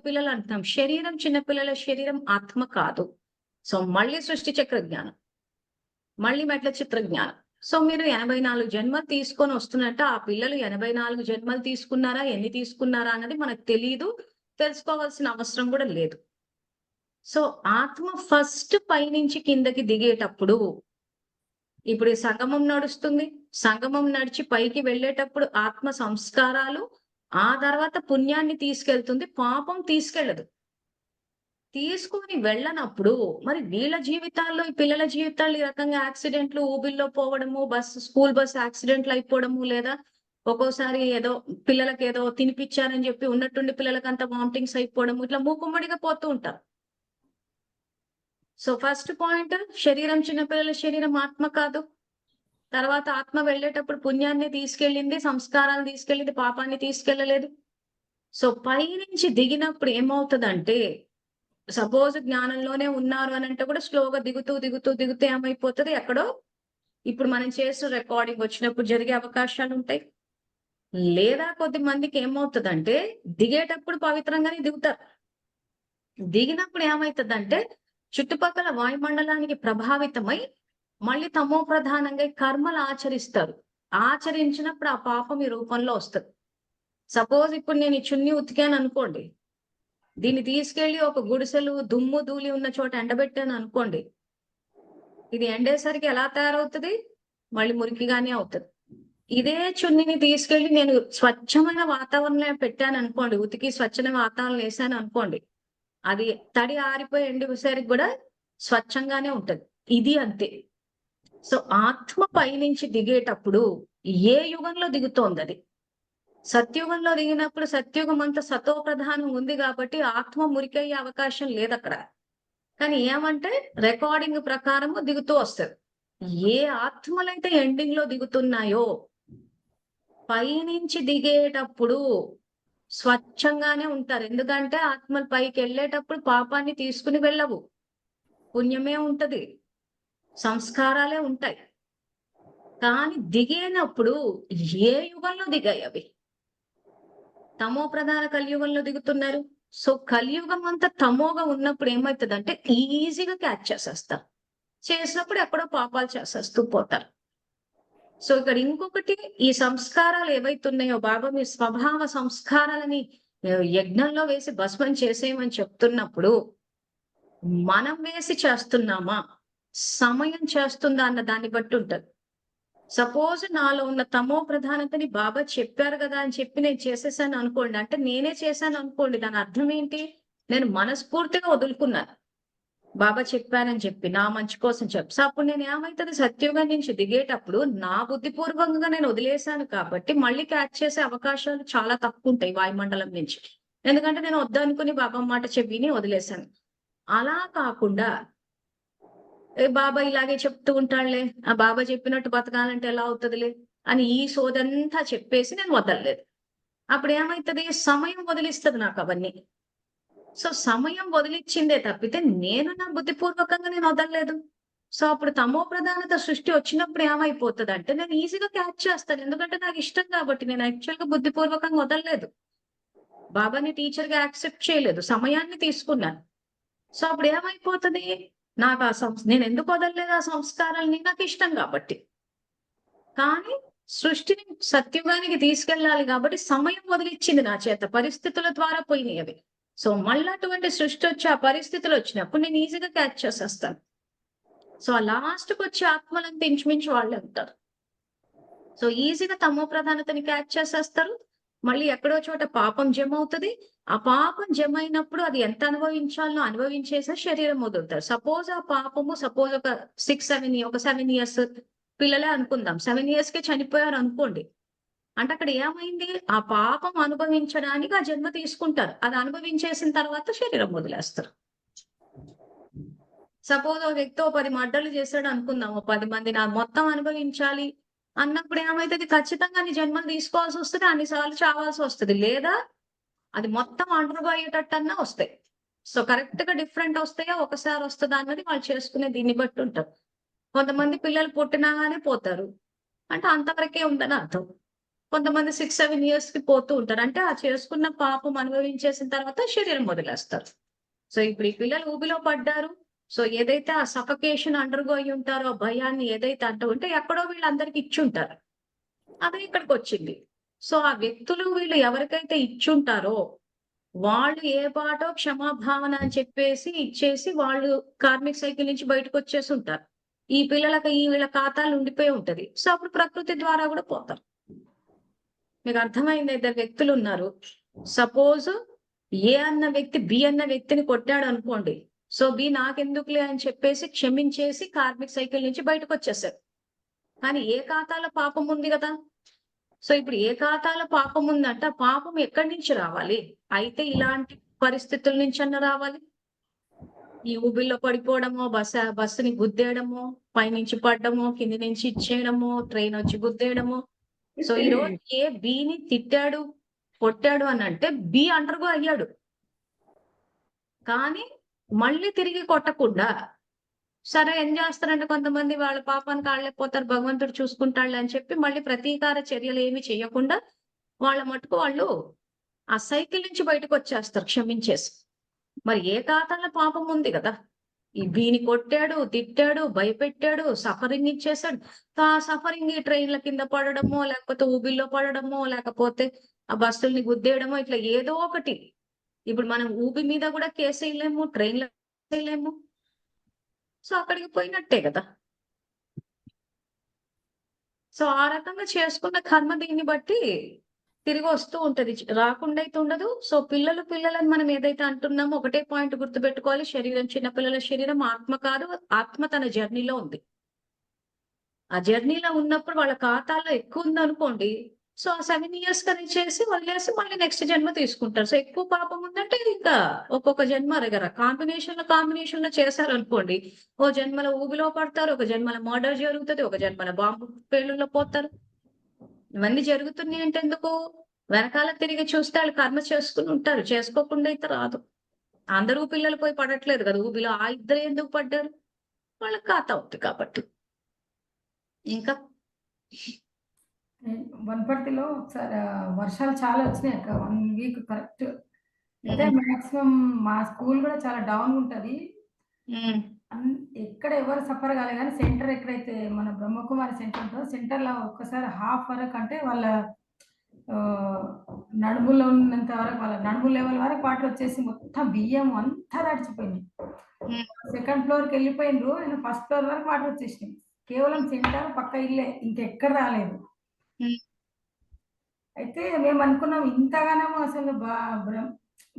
పిల్లలు అంటున్నాం. శరీరం చిన్నపిల్లల శరీరం, ఆత్మ కాదు. సో మళ్ళీ సృష్టి చక్ర జ్ఞానం, మళ్ళీ మెట్ల చిత్ర జ్ఞానం. సో మీరు 84 జన్మలు తీసుకొని వస్తున్నట్టు ఆ పిల్లలు 84 జన్మలు తీసుకున్నారా, ఎన్ని తీసుకున్నారా అన్నది మనకు తెలియదు, తెలుసుకోవాల్సిన అవసరం కూడా లేదు. సో ఆత్మ ఫస్ట్ పైనుంచి కిందకి దిగేటప్పుడు, ఇప్పుడు సంగమం నడుస్తుంది. సంగమం నడిచి పైకి వెళ్ళేటప్పుడు ఆత్మ సంస్కారాలు, ఆ తర్వాత పుణ్యాన్ని తీసుకెళ్తుంది, పాపం తీసుకెళ్ళదు. తీసుకొని వెళ్ళనప్పుడు మరి వీళ్ళ జీవితాల్లో, ఈ పిల్లల జీవితాల్లో ఈ రకంగా యాక్సిడెంట్లు, ఊబిల్లో పోవడము, స్కూల్ బస్ యాక్సిడెంట్లు అయిపోవడము, లేదా ఒక్కోసారి ఏదో పిల్లలకి ఏదో తినిపించారని చెప్పి ఉన్నట్టుండి పిల్లలకంతా వామిటింగ్స్ అయిపోవడము, ఇట్లా మూకుమ్మడిగా పోతూ ఉంటారు. సో ఫస్ట్ పాయింట్, శరీరం చిన్నపిల్లల శరీరం, ఆత్మ కాదు. తర్వాత ఆత్మ వెళ్ళేటప్పుడు పుణ్యాన్ని తీసుకెళ్ళింది, సంస్కారాలు తీసుకెళ్ళింది, పాపాన్ని తీసుకెళ్ళలేదు. సో పైనుంచి దిగినప్పుడు ఏమవుతుందంటే, సపోజ్ జ్ఞానంలోనే ఉన్నారు అని అంటే కూడా స్లోగా దిగుతూ ఏమైపోతుంది, ఎక్కడో ఇప్పుడు మనం చేసిన రికార్డింగ్ వచ్చినప్పుడు జరిగే అవకాశాలు ఉంటాయి. లేదా కొద్ది మందికి ఏమవుతుందంటే దిగేటప్పుడు పవిత్రంగానే దిగుతారు. దిగినప్పుడు ఏమవుతుందంటే చుట్టుపక్కల వాయుమండలానికి ప్రభావితమై మళ్ళీ తమో ప్రధానంగా కర్మలు ఆచరిస్తారు. ఆచరించినప్పుడు ఆ పాపం ఈ రూపంలో వస్తుంది. సపోజ్ ఇప్పుడు నేను ఈ చున్నీ ఉతికాను అనుకోండి, దీన్ని తీసుకెళ్లి ఒక గుడిసెలు దుమ్ము ధూళి ఉన్న చోట ఎండబెట్టాను అనుకోండి, ఇది ఎండేసరికి ఎలా తయారవుతుంది? మళ్ళీ మురికిగానే అవుతుంది. ఇదే చున్నీని తీసుకెళ్లి నేను స్వచ్ఛమైన వాతావరణంలో పెట్టాను అనుకోండి, ఉతికి స్వచ్ఛమైన వాతావరణం వేసాను అనుకోండి, అది తడి ఆరిపోయి ఎండేసరికి కూడా స్వచ్ఛంగానే ఉంటది. ఇది అంతే. సో ఆత్మ పైనుంచి దిగేటప్పుడు ఏ యుగంలో దిగుతోంది అది? సత్యుగంలో దిగినప్పుడు సత్యుగం అంతా సతో ప్రధానం ఉంది కాబట్టి ఆత్మ మురికయ్యే అవకాశం లేదు అక్కడ. కానీ ఏమంటే రికార్డింగ్ ప్రకారము దిగుతూ వస్తుంది. ఏ ఆత్మలైతే ఎండింగ్ లో దిగుతున్నాయో పైనుంచి దిగేటప్పుడు స్వచ్ఛంగానే ఉంటారు. ఎందుకంటే ఆత్మలు పైకి వెళ్ళేటప్పుడు పాపాన్ని తీసుకుని వెళ్ళవు, పుణ్యమే ఉంటది, సంస్కారాలే ఉంటాయి. కానీ దిగేనప్పుడు ఏ యుగంలో దిగాయి అవి? తమో ప్రధాన కలియుగంలో దిగుతున్నారు. సో కలియుగం అంతా తమోగా ఉన్నప్పుడు ఏమవుతుందంటే ఈజీగా క్యాచ్ చేసేస్తారు. చేసినప్పుడు ఎక్కడో పాపాలు చేసేస్తూ పోతారు. సో ఇక్కడ ఇంకొకటి, ఈ సంస్కారాలు ఏవైతున్నాయో బాబా మీ స్వభావ సంస్కారాలని యజ్ఞంలో వేసి భస్మం చేసేయమని చెప్తున్నప్పుడు, మనం వేసి చేస్తున్నామా? సమయం చేస్తుందా అన్న దాన్ని బట్టి ఉంటది. సపోజ్ నాలో ఉన్న తమో ప్రధానతని బాబా చెప్పారు గదా అని చెప్పి నేను చేసేసాను అనుకోండి. అంటే నేనే చేశాను అనుకోండి. దాని అర్థం ఏంటి? నేను మనస్ఫూర్తిగా వదులుకున్నాను. బాబా చెప్పారని చెప్పి, నా మంచి కోసం చెప్పి. సో అప్పుడు నేను ఏమైతది, సత్యుగం నుంచి దిగేటప్పుడు నా బుద్ధిపూర్వకంగా నేను వదిలేశాను కాబట్టి మళ్ళీ క్యాచ్ చేసే అవకాశాలు చాలా తక్కువుంటాయి వాయుమండలం నుంచి. ఎందుకంటే నేను వద్దనుకుని బాబా మాట విని వదిలేశాను. అలా కాకుండా బాబా ఇలాగే చెప్తూ ఉంటాడులే, ఆ బాబా చెప్పినట్టు బతకాలంటే ఎలా అవుతదిలే అని ఈ సోదంతా చెప్పేసి నేను వదలలేదు. అప్పుడు ఏమైతది, సమయం వదిలిస్తది నాకు అవన్నీ. సో సమయం వదిలిచ్చిందే తప్పితే నేను నా బుద్ధిపూర్వకంగా నేను వదలలేదు. సో అప్పుడు తమో ప్రధానత సృష్టి వచ్చినప్పుడు ఏమైపోతదంటే నేను ఈజీగా క్యాచ్ చేస్తాను. ఎందుకంటే నాకు ఇష్టం కాబట్టి నేను యాక్చువల్‌గా బుద్ధిపూర్వకంగా వదలలేదు. బాబాని టీచర్‌గా యాక్సెప్ట్ చేయలేదు. సమయాన్ని తీసుకున్నాను. సో అప్పుడు ఏమైపోతది, నాకు ఆ నేనెందుకు వదలలేదు ఆ సంస్కారాల్ని, నాకిష్టం గాబట్టి. కానీ సృష్టిని సత్యుగానికి తీసుకెళ్ళాలి గాబట్టి సమయం వదిలిచ్చింది నా చేత. పరిస్థితుల ద్వారా పోయినాయి అవి. సో మళ్ళా అటువంటి సృష్టొచ్చి ఆ పరిస్థితులొచ్చినప్పుడు నేను ఈజీగా క్యాచ్ చేసేస్తాను. సో ఆ లాస్ట్‌కొచ్చే ఆత్మలంతా ఇంచుమించు వాళ్ళే ఉంటారు. సో ఈజీగా తమో ప్రధానతని క్యాచ్ చేసేస్తారు. మళ్ళీ ఎక్కడో చోట పాపం జమవుతది. ఆ పాపం జమైనప్పుడు అది ఎంత అనుభవించాలో అనుభవించేసి శరీరం వదులుతారు. సపోజ్ ఆ పాపము సపోజ్ ఒక 7 ఇయర్స్ పిల్లలే అనుకుందాం. 7 ఇయర్స్‌కే చనిపోయారనుకోండి. అంటే అక్కడ ఏమైంది? ఆ పాపం అనుభవించడానికి ఆ జన్మ తీసుకుంటారు. అది అనుభవించేసిన తర్వాత శరీరం వదిలేస్తారు. సపోజ్ ఓ వ్యక్తి ఓ 10 మర్డర్‌లు చేసాడనుకుందాం. ఓ 10 మంది నా మొత్తం అనుభవించాలి అన్నప్పుడు ఏమైతది? ఖచ్చితంగా అన్ని జన్మలు తీసుకోవాల్సొస్తది. అన్ని సార్లు చావాల్సొస్తది. లేదా అది మొత్తం అండర్‌గో అయ్యేటట్టన్నా వస్తాయి. సో కరెక్ట్‌గా డిఫరెంట్ వస్తాయా? ఒకసారి వస్తదా అన్నది వాళ్ళు చేసుకునే దీన్ని బట్టి ఉంటది. కొంతమంది పిల్లలు పుట్టినాగానే పోతారు. అంటే అంతవరకే ఉందని అర్థం. కొంతమంది 6, 7 ఇయర్స్‌కి పోతూ ఉంటారు. అంటే ఆ చేసుకున్న పాపం అనుభవించేసిన తర్వాత శరీరం వదిలేస్తారు. సో ఇప్పుడు ఈ పిల్లలు ఊబిలో పడ్డారు. సో ఏదైతే ఆ సఫకేషన్ అండర్‌గో అయ్యుంటారో, ఆ భయాన్ని ఏదైతే అంటూ ఉంటే ఎక్కడో వీళ్ళందరికి ఇచ్చుంటారు. అదే ఇక్కడికొచ్చింది. సో ఆ వ్యక్తులు వీళ్ళు ఎవరికైతే ఇచ్చుంటారో, వాళ్ళు ఏ పాటో క్షమాభావన అని చెప్పేసి ఇచ్చేసి వాళ్ళు కార్మిక్ సైకిల్ నుంచి బయటకొచ్చేసుంటారు. ఈ పిల్లలకి వీళ్ళ ఖాతాలో ఉండిపోయి ఉంటది. సో అప్పుడు ప్రకృతి ద్వారా గూడా పోతారు. మీకు అర్థమైందా? ఇద్దరు వ్యక్తులున్నారు. సపోజ్ ఏ అన్న వ్యక్తి బి అన్న వ్యక్తిని కొట్టాడనుకోండి. సో బి నాకెందుకులే అని చెప్పేసి క్షమించేసి కార్మిక్ సైకిల్ నుంచి బయటకొచ్చేసారు. కానీ ఏ ఖాతాలో పాపం ఉంది గదా! సో ఇప్పుడు ఏ ఖాతాలో పాపం ఉందంటే, ఆ పాపం ఎక్కడి నుంచి రావాలి? అయితే ఇలాంటి పరిస్థితుల నుంచన్నా రావాలి. ఈ ఊబిలో పడిపోవడమో, బస్సుని గుద్దేయడమో, పైనుంచి పడ్డమో, కింది నుంచి ఇచ్చేయడమో, ట్రైనొచ్చి గుద్దేయడమో. సో ఈరోజు ఏ బిని తిట్టాడు, కొట్టాడు అనంటే బి అండర్‌గో అయ్యాడు. కానీ మళ్ళీ తిరిగి కొట్టకుండా, సరే ఏం జేస్తారంటే కొంతమంది వాళ్ళ పాపానికి ఆళ్ళే పోతారు. భగవంతుడు చూసుకుంటాడులే అని చెప్పి మళ్ళీ ప్రతీకార చర్యలేమి చేయకుండా వాళ్ళ మటుకు వాళ్ళు ఆ సైకిల్ నుంచి బయటకొచ్చేస్తారు క్షమించేసి. మరి ఏ ఖాతాలో పాపం ఉంది గదా! ఈ వీని కొట్టాడు, తిట్టాడు, భయపెట్టాడు, సఫరింగ్ ఇచ్చేసాడు. ఆ సఫరింగ్ ఈ ట్రైన్‌ల కింద పడడమో, లేకపోతే ఊబిల్లో పడడమో, లేకపోతే ఆ బస్సుల్ని గుద్దేయడమో ఇట్లా ఏదో ఒకటి. ఇప్పుడు మనం ఊబి మీద గూడా కేసేయలేము, ట్రైన్‌లో కేసేయలేము. సో అక్కడికి పోయినట్టే గదా! సో ఆ రకంగా చేసుకున్న కర్మ దీన్ని బట్టి తిరిగొస్తూ ఉంటది. రాకుండా అయితే ఉండదు. సో పిల్లలని మనం ఏదైతే అంటున్నామో ఒకటే పాయింట్ గుర్తుపెట్టుకోవాలి. శరీరం చిన్న పిల్లల శరీరం ఆత్మ కాదు. ఆత్మ తన జర్నీలో ఉంది. ఆ జర్నీలో ఉన్నప్పుడు వాళ్ళ ఖాతాలో ఎక్కువుందనుకోండి. సో ఆ 7 ఇయర్స్ కని చేసి వదిలేసి మళ్ళీ నెక్స్ట్ జన్మ తీసుకుంటారు. సో ఎక్కువ పాపం ఉందంటే ఇంకా ఒక్కొక్క జన్మ కాంబినేషన్‌లో చేశారనుకోండి. ఓ జన్మలో ఊబిలో పడతారు. ఒక జన్మలో మర్డర్ జరుగుతది. ఒక జన్మలో బాంబు పేలుడులో పోతారు. ఇవన్నీ జరుగుతున్నాయంటే ఎందుకు? వెనకాల తిరిగి చూస్తే ఆళ్ళు కర్మ చేసుకొని ఉంటారు. చేసుకోకుండా అయితే రాదు. అందరూ పిల్లలు పోయి పడట్లేదు కదా! ఊబిలో. ఆ ఇద్దరే ఎందుకు పడ్డారు? వాళ్ళకి ఖాతా ఉంది కాబట్టి. ఇంకా వనపర్తిలో ఒకసారి వర్షాలు చాలా వచ్చినాయక్క. 1 వీక్ కరెక్ట్ అయితే మాక్సిమం మా స్కూల్ కూడా చాలా డౌన్ ఉంటది. ఎక్కడ ఎవరు సఫర్ కాలే కానీ సెంటర్ ఎక్కడైతే మన బ్రహ్మకుమారి సెంటర్ ఉంటుందో సెంటర్‌లో ఒక్కసారి హాఫ్ వరకు అంటే వాళ్ళ నడుములో ఉన్నంత వరకు వాళ్ళ నడుము లెవెల్ వరకు వాటర్ వచ్చేసి మొత్తం బియ్యం అంతా తడిచిపోయినాయి. సెకండ్ ఫ్లోర్‌కి వెళ్ళిపోయిండ్రు. ఆయన ఫస్ట్ ఫ్లోర్ వరకు వాటర్ వచ్చేసినాయి. కేవలం సెంటర్ పక్క ఇల్లే ఇంకెక్కడ రాలేదు. అయితే మేము అనుకున్నాం ఇంతగానో అసలు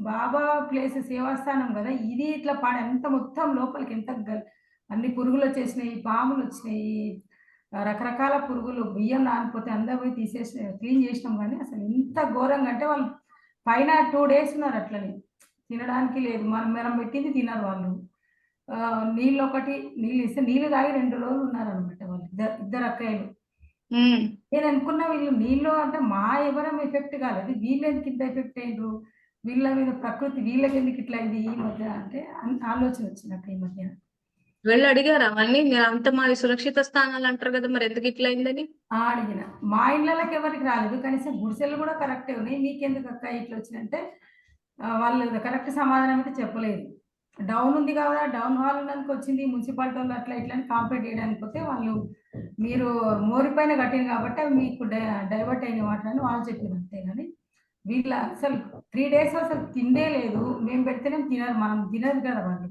బాబా ప్లేస్ సేవాస్థానం కదా! ఇది ఇట్లా ఎంత మొత్తం లోపలికి ఎంత అన్ని పురుగులు వచ్చేసినాయి, పాములు వచ్చినాయి, రకరకాల పురుగులు బియ్యం నానిపోతే అందరూ పోయి తీసేసి క్లీన్ చేసినాం కానీ అసలు ఇంత ఘోరంగా అంటే వాళ్ళు పైన 2 డేస్ ఉన్నారు అట్లనే. తినడానికి లేదు. మనం పెట్టింది తినరు వాళ్ళు. నీళ్ళు ఇస్తే నీళ్ళు తాగి 2 రోజులు ఉన్నారనమాట వాళ్ళు. ఇద్దరు అక్కయ్యలు. నేను అనుకున్నా వీళ్ళు నీళ్ళు అంటే ఎవరం ఎఫెక్ట్ కాలేదు. వీళ్ళెందుకు ఇంత ఎఫెక్ట్ అయ్యిండ్రు? వీళ్ళ మీద ప్రకృతి వీళ్ళకెందుకు ఇట్లా అయింది ఈ మధ్య అంటే ఆలోచన వచ్చింది ఈ మధ్య. వెళ్ళి అడిగారా అవన్నీ? మీరు అంత మాది సురక్షిత స్థానాలు అంటారు కదా, మరి ఎందుకు ఇట్లా అయిందని? అడిగిన. మా ఇళ్ళకి ఎవరికి రాలేదు. కనీసం గుడిసెలు కూడా కరెక్టే ఉన్నాయి. మీకెందుకు అక్క ఇట్లా వచ్చిందంటే వాళ్ళు కరెక్ట్ సమాధానం అయితే చెప్పలేదు. డౌన్ ఉంది కదా! డౌన్ హాల్ ఉన్నందుకు వచ్చింది. మున్సిపాలిటీ వాళ్ళు అట్లా ఇట్లా అని కాంప్లెయింట్ చేయడానికి పోతే వాళ్ళు మీరు మోరి పైన కట్టింది కాబట్టి అవి మీకు డైవర్ట్ అయిన వాటర్ అని వాళ్ళు చెప్పారు అంతే గాని వీళ్ళ అసలు 3 డేస్ అసలు తిండే లేదు. మేము పెడితేనే తినరు. మనం తినరు కదా వాళ్ళు.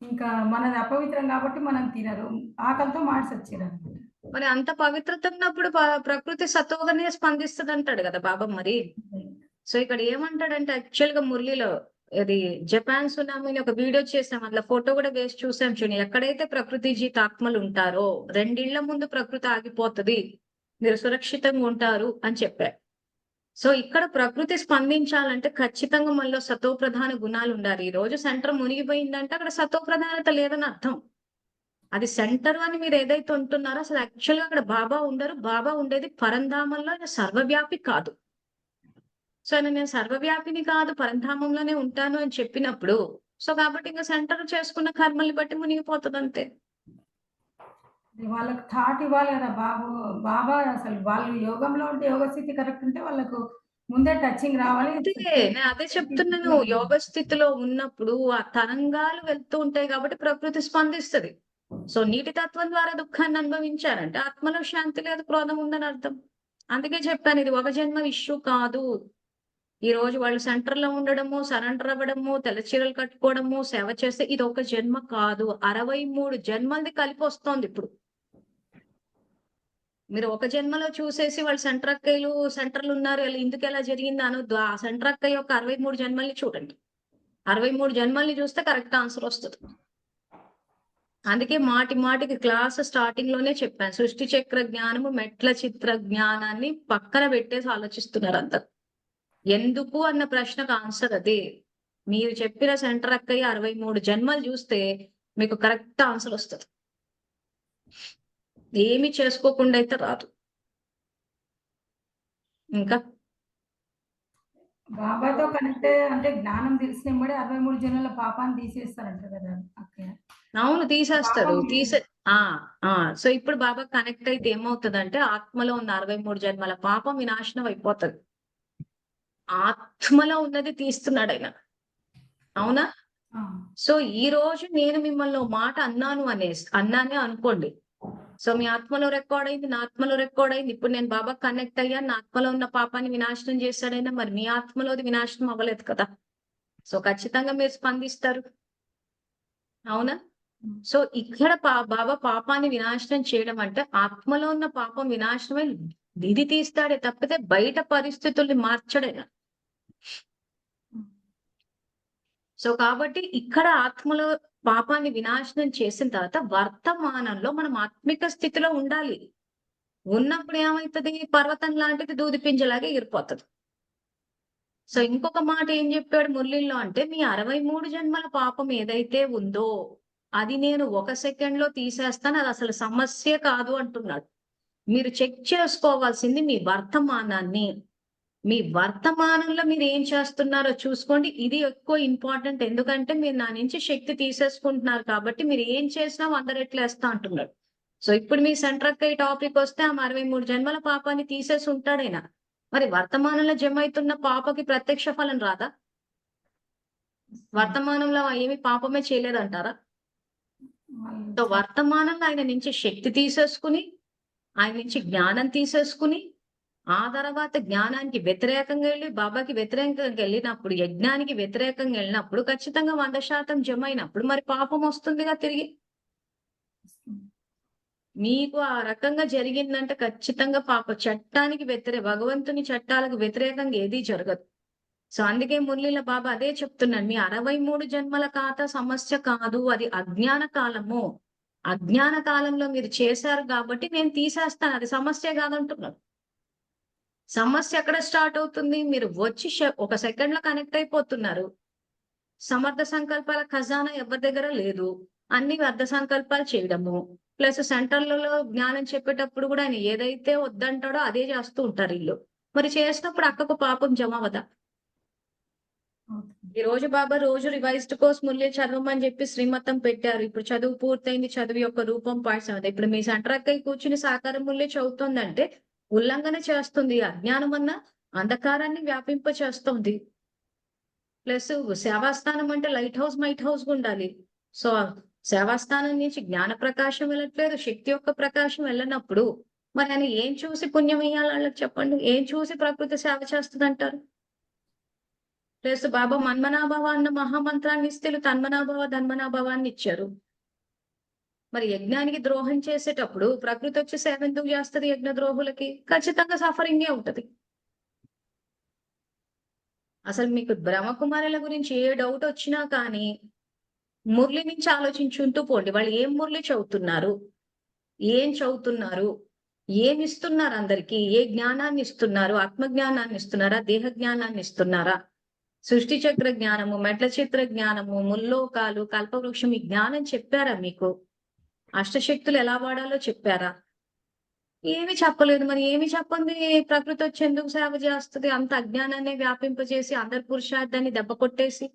ఇంకా మనది అపవిత్రం కాబట్టి మనం తినరు. ఆకలితో మాడ్సొచ్చారనమాట. మరి అంత పవిత్రత ఉన్నప్పుడు ప్రకృతి సత్వగానే స్పందిస్తది అంటాడు కదా బాబా మరి. సో ఇక్కడ ఏమంటాడంటే యాక్చువల్ గా మురళిలో ఇది జపాన్ సునామీని ఒక వీడియో చేసాం, అందులో ఫోటో కూడా వేసి చూసాం చూడండి. ఎక్కడైతే ప్రకృతి జీత ఆత్మలు ఉంటారో 2 ఇళ్ల ముందు ప్రకృతి ఆగిపోతది, మీరు సురక్షితంగా ఉంటారు అని చెప్పారు. సో ఇక్కడ ప్రకృతి స్పందించాలంటే ఖచ్చితంగా మనలో సతో ప్రధాన గుణాలు ఉండాలి. ఈ రోజు సెంటర్ మునిగిపోయిందంటే అక్కడ సతో ప్రధానత లేదని అర్థం. అది సెంటర్ అని మీరు ఏదైతే ఉంటున్నారో అసలు యాక్చువల్ గా అక్కడ బాబా ఉండరు. బాబా ఉండేది పరంధామంలో, సర్వవ్యాపి కాదు. సో నేను సర్వవ్యాపిని కాదు, పరంధామంలోనే ఉంటాను అని చెప్పినప్పుడు సో కాబట్టి ఇంకా సెంటర్ చేసుకున్న కర్మల్ని బట్టి మునిగిపోతుంది అంతే. వాళ్ళకి థాట్ ఇవ్వాలి కదా బాబా అసలు వాళ్ళు యోగంలో ఉంటే యోగ స్థితి కరెక్ట్ ఉంటే వాళ్ళకు ముందే టచింగ్ రావాలి. నేను అదే చెప్తున్నాను. యోగ స్థితిలో ఉన్నప్పుడు ఆ తరంగాలు వెళ్తూ ఉంటాయి కాబట్టి ప్రకృతి స్పందిస్తది. సో నీటి తత్వం ద్వారా దుఃఖాన్ని అనుభవించారంటే ఆత్మలో శాంతి లేదు, క్రోధం ఉందని అర్థం. అందుకే చెప్పాను ఇది ఒక జన్మ ఇష్యూ కాదు. ఈ రోజు వాళ్ళు సెంటర్ లో ఉండడము, సరెండర్ అవ్వడము, తెల్ల చీరలు కట్టుకోవడము, సేవ చేస్తే ఇది ఒక జన్మ కాదు. 63 జన్మలది కలిపి వస్తోంది ఇప్పుడు. మీరు ఒక జన్మలో చూసేసి వాళ్ళు సెంటర్ అక్కయ్యలు సెంటర్లు ఉన్నారు ఇందుకు ఎలా జరిగింది అనొద్దు. ఆ సెంటర్ అక్కయ్య యొక్క 63 జన్మల్ని చూడండి. 63 జన్మల్ని చూస్తే కరెక్ట్ ఆన్సర్ వస్తుంది. అందుకే మాటికి క్లాస్ స్టార్టింగ్ లోనే చెప్పాను, సృష్టి చక్ర జ్ఞానము మెట్ల చిత్ర జ్ఞానాన్ని పక్కన పెట్టేసి ఆలోచిస్తున్నారు అంత. ఎందుకు అన్న ప్రశ్నకు ఆన్సర్ అదే. మీరు చెప్పిన సెంటర్ అక్కయ్య 63 జన్మలు చూస్తే మీకు కరెక్ట్ ఆన్సర్ వస్తుంది. ఏమి చేసుకోకుండా అయితే రాదు. ఇంకా బాబాతో కనెక్ట్ అంటే జ్ఞానం తెలిసినప్పుడే 63 జన్మల పాపాన్ని తీసేస్తారంట కదా అక్కయ్య. అవును, తీసేస్తాడు. సో ఇప్పుడు బాబా కనెక్ట్ అయితే ఏమవుతుందంటే ఆత్మలో ఉన్న 63 జన్మల పాపం వినాశనం అయిపోతుంది. ఆత్మలో ఉన్నది తీస్తున్నాడు ఆయన. అవునా? సో ఈ రోజు నేను మిమ్మల్ని మాట అన్నానే అనుకోండి. సో మీ ఆత్మలో రికార్డ్ అయింది, నా ఆత్మలో రికార్డ్ అయింది. ఇప్పుడు నేను బాబా కనెక్ట్ అయ్యా, నా ఆత్మలో ఉన్న పాపాన్ని వినాశనం చేశాడైనా మరి మీ ఆత్మలోది వినాశనం అవ్వలేదు కదా. సో ఖచ్చితంగా మీరు స్పందిస్తారు. అవునా? సో ఇక్కడ బాబా పాపాన్ని వినాశనం చేయడం అంటే ఆత్మలో ఉన్న పాపం వినాశనమై ఇది తీస్తాడే తప్పితే బయట పరిస్థితుల్ని మార్చడేనా. సో కాబట్టి ఇక్కడ ఆత్మలో పాపాన్ని వినాశనం చేసిన తర్వాత వర్తమానంలో మనం ఆత్మిక స్థితిలో ఉండాలి. ఉన్నప్పుడు ఏమవుతుంది? పర్వతం లాంటిది దూది పింజలాగా ఎగిరిపోతుంది. సో ఇంకొక మాట ఏం చెప్పాడు మురళిలో అంటే మీ 63 జన్మల పాపం ఏదైతే ఉందో అది నేను 1 సెకండ్ లో తీసేస్తాను, అది అసలు సమస్య కాదు అంటున్నాడు. మీరు చెక్ చేసుకోవాల్సింది మీ వర్తమానాన్ని. మీ వర్తమానంలో మీరు ఏం చేస్తున్నారో చూసుకోండి. ఇది ఎక్కువ ఇంపార్టెంట్. ఎందుకంటే మీరు నా నుంచి శక్తి తీసేసుకుంటున్నారు కాబట్టి మీరు ఏం చేసినా 100 రెట్లు వేస్తా అంటున్నాడు. సో ఇప్పుడు మీ సెంటర్ అక్క ఈ టాపిక్ వస్తే ఆ 63 జన్మల పాపాన్ని తీసేసి ఉంటాడైనా. మరి వర్తమానంలో జమ అవుతున్న పాపకి ప్రత్యక్ష ఫలం రాదా? వర్తమానంలో ఏమి పాపమే చేయలేదంటారా? సో వాళ్ళు వర్తమానంలో ఆయన నుంచి శక్తి తీసేసుకుని, ఆయన నుంచి జ్ఞానం తీసేసుకుని, ఆ తర్వాత జ్ఞానానికి వ్యతిరేకంగా వెళ్ళి, బాబాకి వ్యతిరేకంగా వెళ్ళినప్పుడు, యజ్ఞానికి వ్యతిరేకంగా వెళ్ళినప్పుడు ఖచ్చితంగా 100% జమ అయినప్పుడు మరి పాపం వస్తుందిగా తిరిగి. మీకు ఆ రకంగా జరిగిందంటే ఖచ్చితంగా చట్టానికి భగవంతుని చట్టాలకు వ్యతిరేకంగా ఏదీ జరగదు. సో అందుకే మురళీల బాబా అదే చెప్తున్నాడు. మీ 63 జన్మల ఖాతా సమస్య కాదు. అది అజ్ఞాన కాలము. అజ్ఞాన కాలంలో మీరు చేశారు కాబట్టి నేను తీసేస్తాను. అది సమస్యే కాదంటున్నాడు. సమస్య ఎక్కడ స్టార్ట్ అవుతుంది? మీరు వచ్చి ఒక సెకండ్ లో కనెక్ట్ అయిపోతున్నారు. సమర్థ సంకల్పాల ఖజానా ఎవరి దగ్గర లేదు. అన్ని వ్యర్థ సంకల్పాలు చేయడము. ప్లస్ సెంటర్లలో జ్ఞానం చెప్పేటప్పుడు కూడా ఆయన ఏదైతే వద్దంటాడో అదే చేస్తూ ఉంటారు వీళ్ళు. మరి చేసినప్పుడు అక్కకు పాపం జమ అవదా? ఈ రోజు బాబా రోజు రివైజ్డ్ కోర్స్ మురళి చదవమని చెప్పి శ్రీమతం పెట్టారు. ఇప్పుడు చదువు పూర్తయింది. చదువు యొక్క రూపం పాఠశాల. ఇప్పుడు మీ సెంటర్ అక్కయ్య కూర్చుని సాకారం మురళి చదువుతోందంటే ఉల్లంఘన చేస్తుంది. అజ్ఞానం అన్న అంధకారాన్ని వ్యాపింప చేస్తుంది. ప్లస్ సేవాస్థానం అంటే లైట్ హౌస్ మైట్ హౌస్ ఉండాలి. సో సేవాస్థానం నుంచి జ్ఞాన ప్రకాశం వెళ్ళట్లేదు. శక్తి యొక్క ప్రకాశం వెళ్ళనప్పుడు మరి ఆయన ఏం చూసి పుణ్యం వేయాలి వాళ్ళకి చెప్పండి? ఏం చూసి ప్రకృతి సేవ చేస్తుంది అంటారు? ప్లస్ బాబా మన్మనాభవ అన్న మహామంత్రాన్ని ఇస్తే తన్మనాభవ ధన్మనాభవాన్ని ఇచ్చారు. మరి యజ్ఞానికి ద్రోహం చేసేటప్పుడు ప్రకృతి వచ్చి సేవ ఎందుకు చేస్తుంది? యజ్ఞ ద్రోహులకి ఖచ్చితంగా సఫరింగే ఉంటది. అసలు మీకు బ్రహ్మకుమారుల గురించి ఏ డౌట్ వచ్చినా కానీ మురళి నుంచి ఆలోచించుంటూ పోండి. వాళ్ళు ఏం మురళి చదువుతున్నారు, ఏం చదువుతున్నారు, ఏమి ఇస్తున్నారు అందరికి, ఏ జ్ఞానాన్ని ఇస్తున్నారు? ఆత్మజ్ఞానాన్ని ఇస్తున్నారా? దేహ జ్ఞానాన్ని ఇస్తున్నారా? సృష్టి చక్ర జ్ఞానము, మెట్ల చిత్ర జ్ఞానము, ముల్లోకాలు, కల్పవృక్షం ఈ జ్ఞానం చెప్పారా మీకు? అష్టశక్తులు ఎలా వాడాలో చెప్పారా? ఏమి చెప్పలేదు. మరి ఏమి చెప్పండి ప్రకృతి వచ్చి ఎందుకు సేవ చేస్తుంది? అంత అజ్ఞానాన్ని వ్యాపింపజేసి అందరి పురుషార్థాన్ని దెబ్బ కొట్టేసి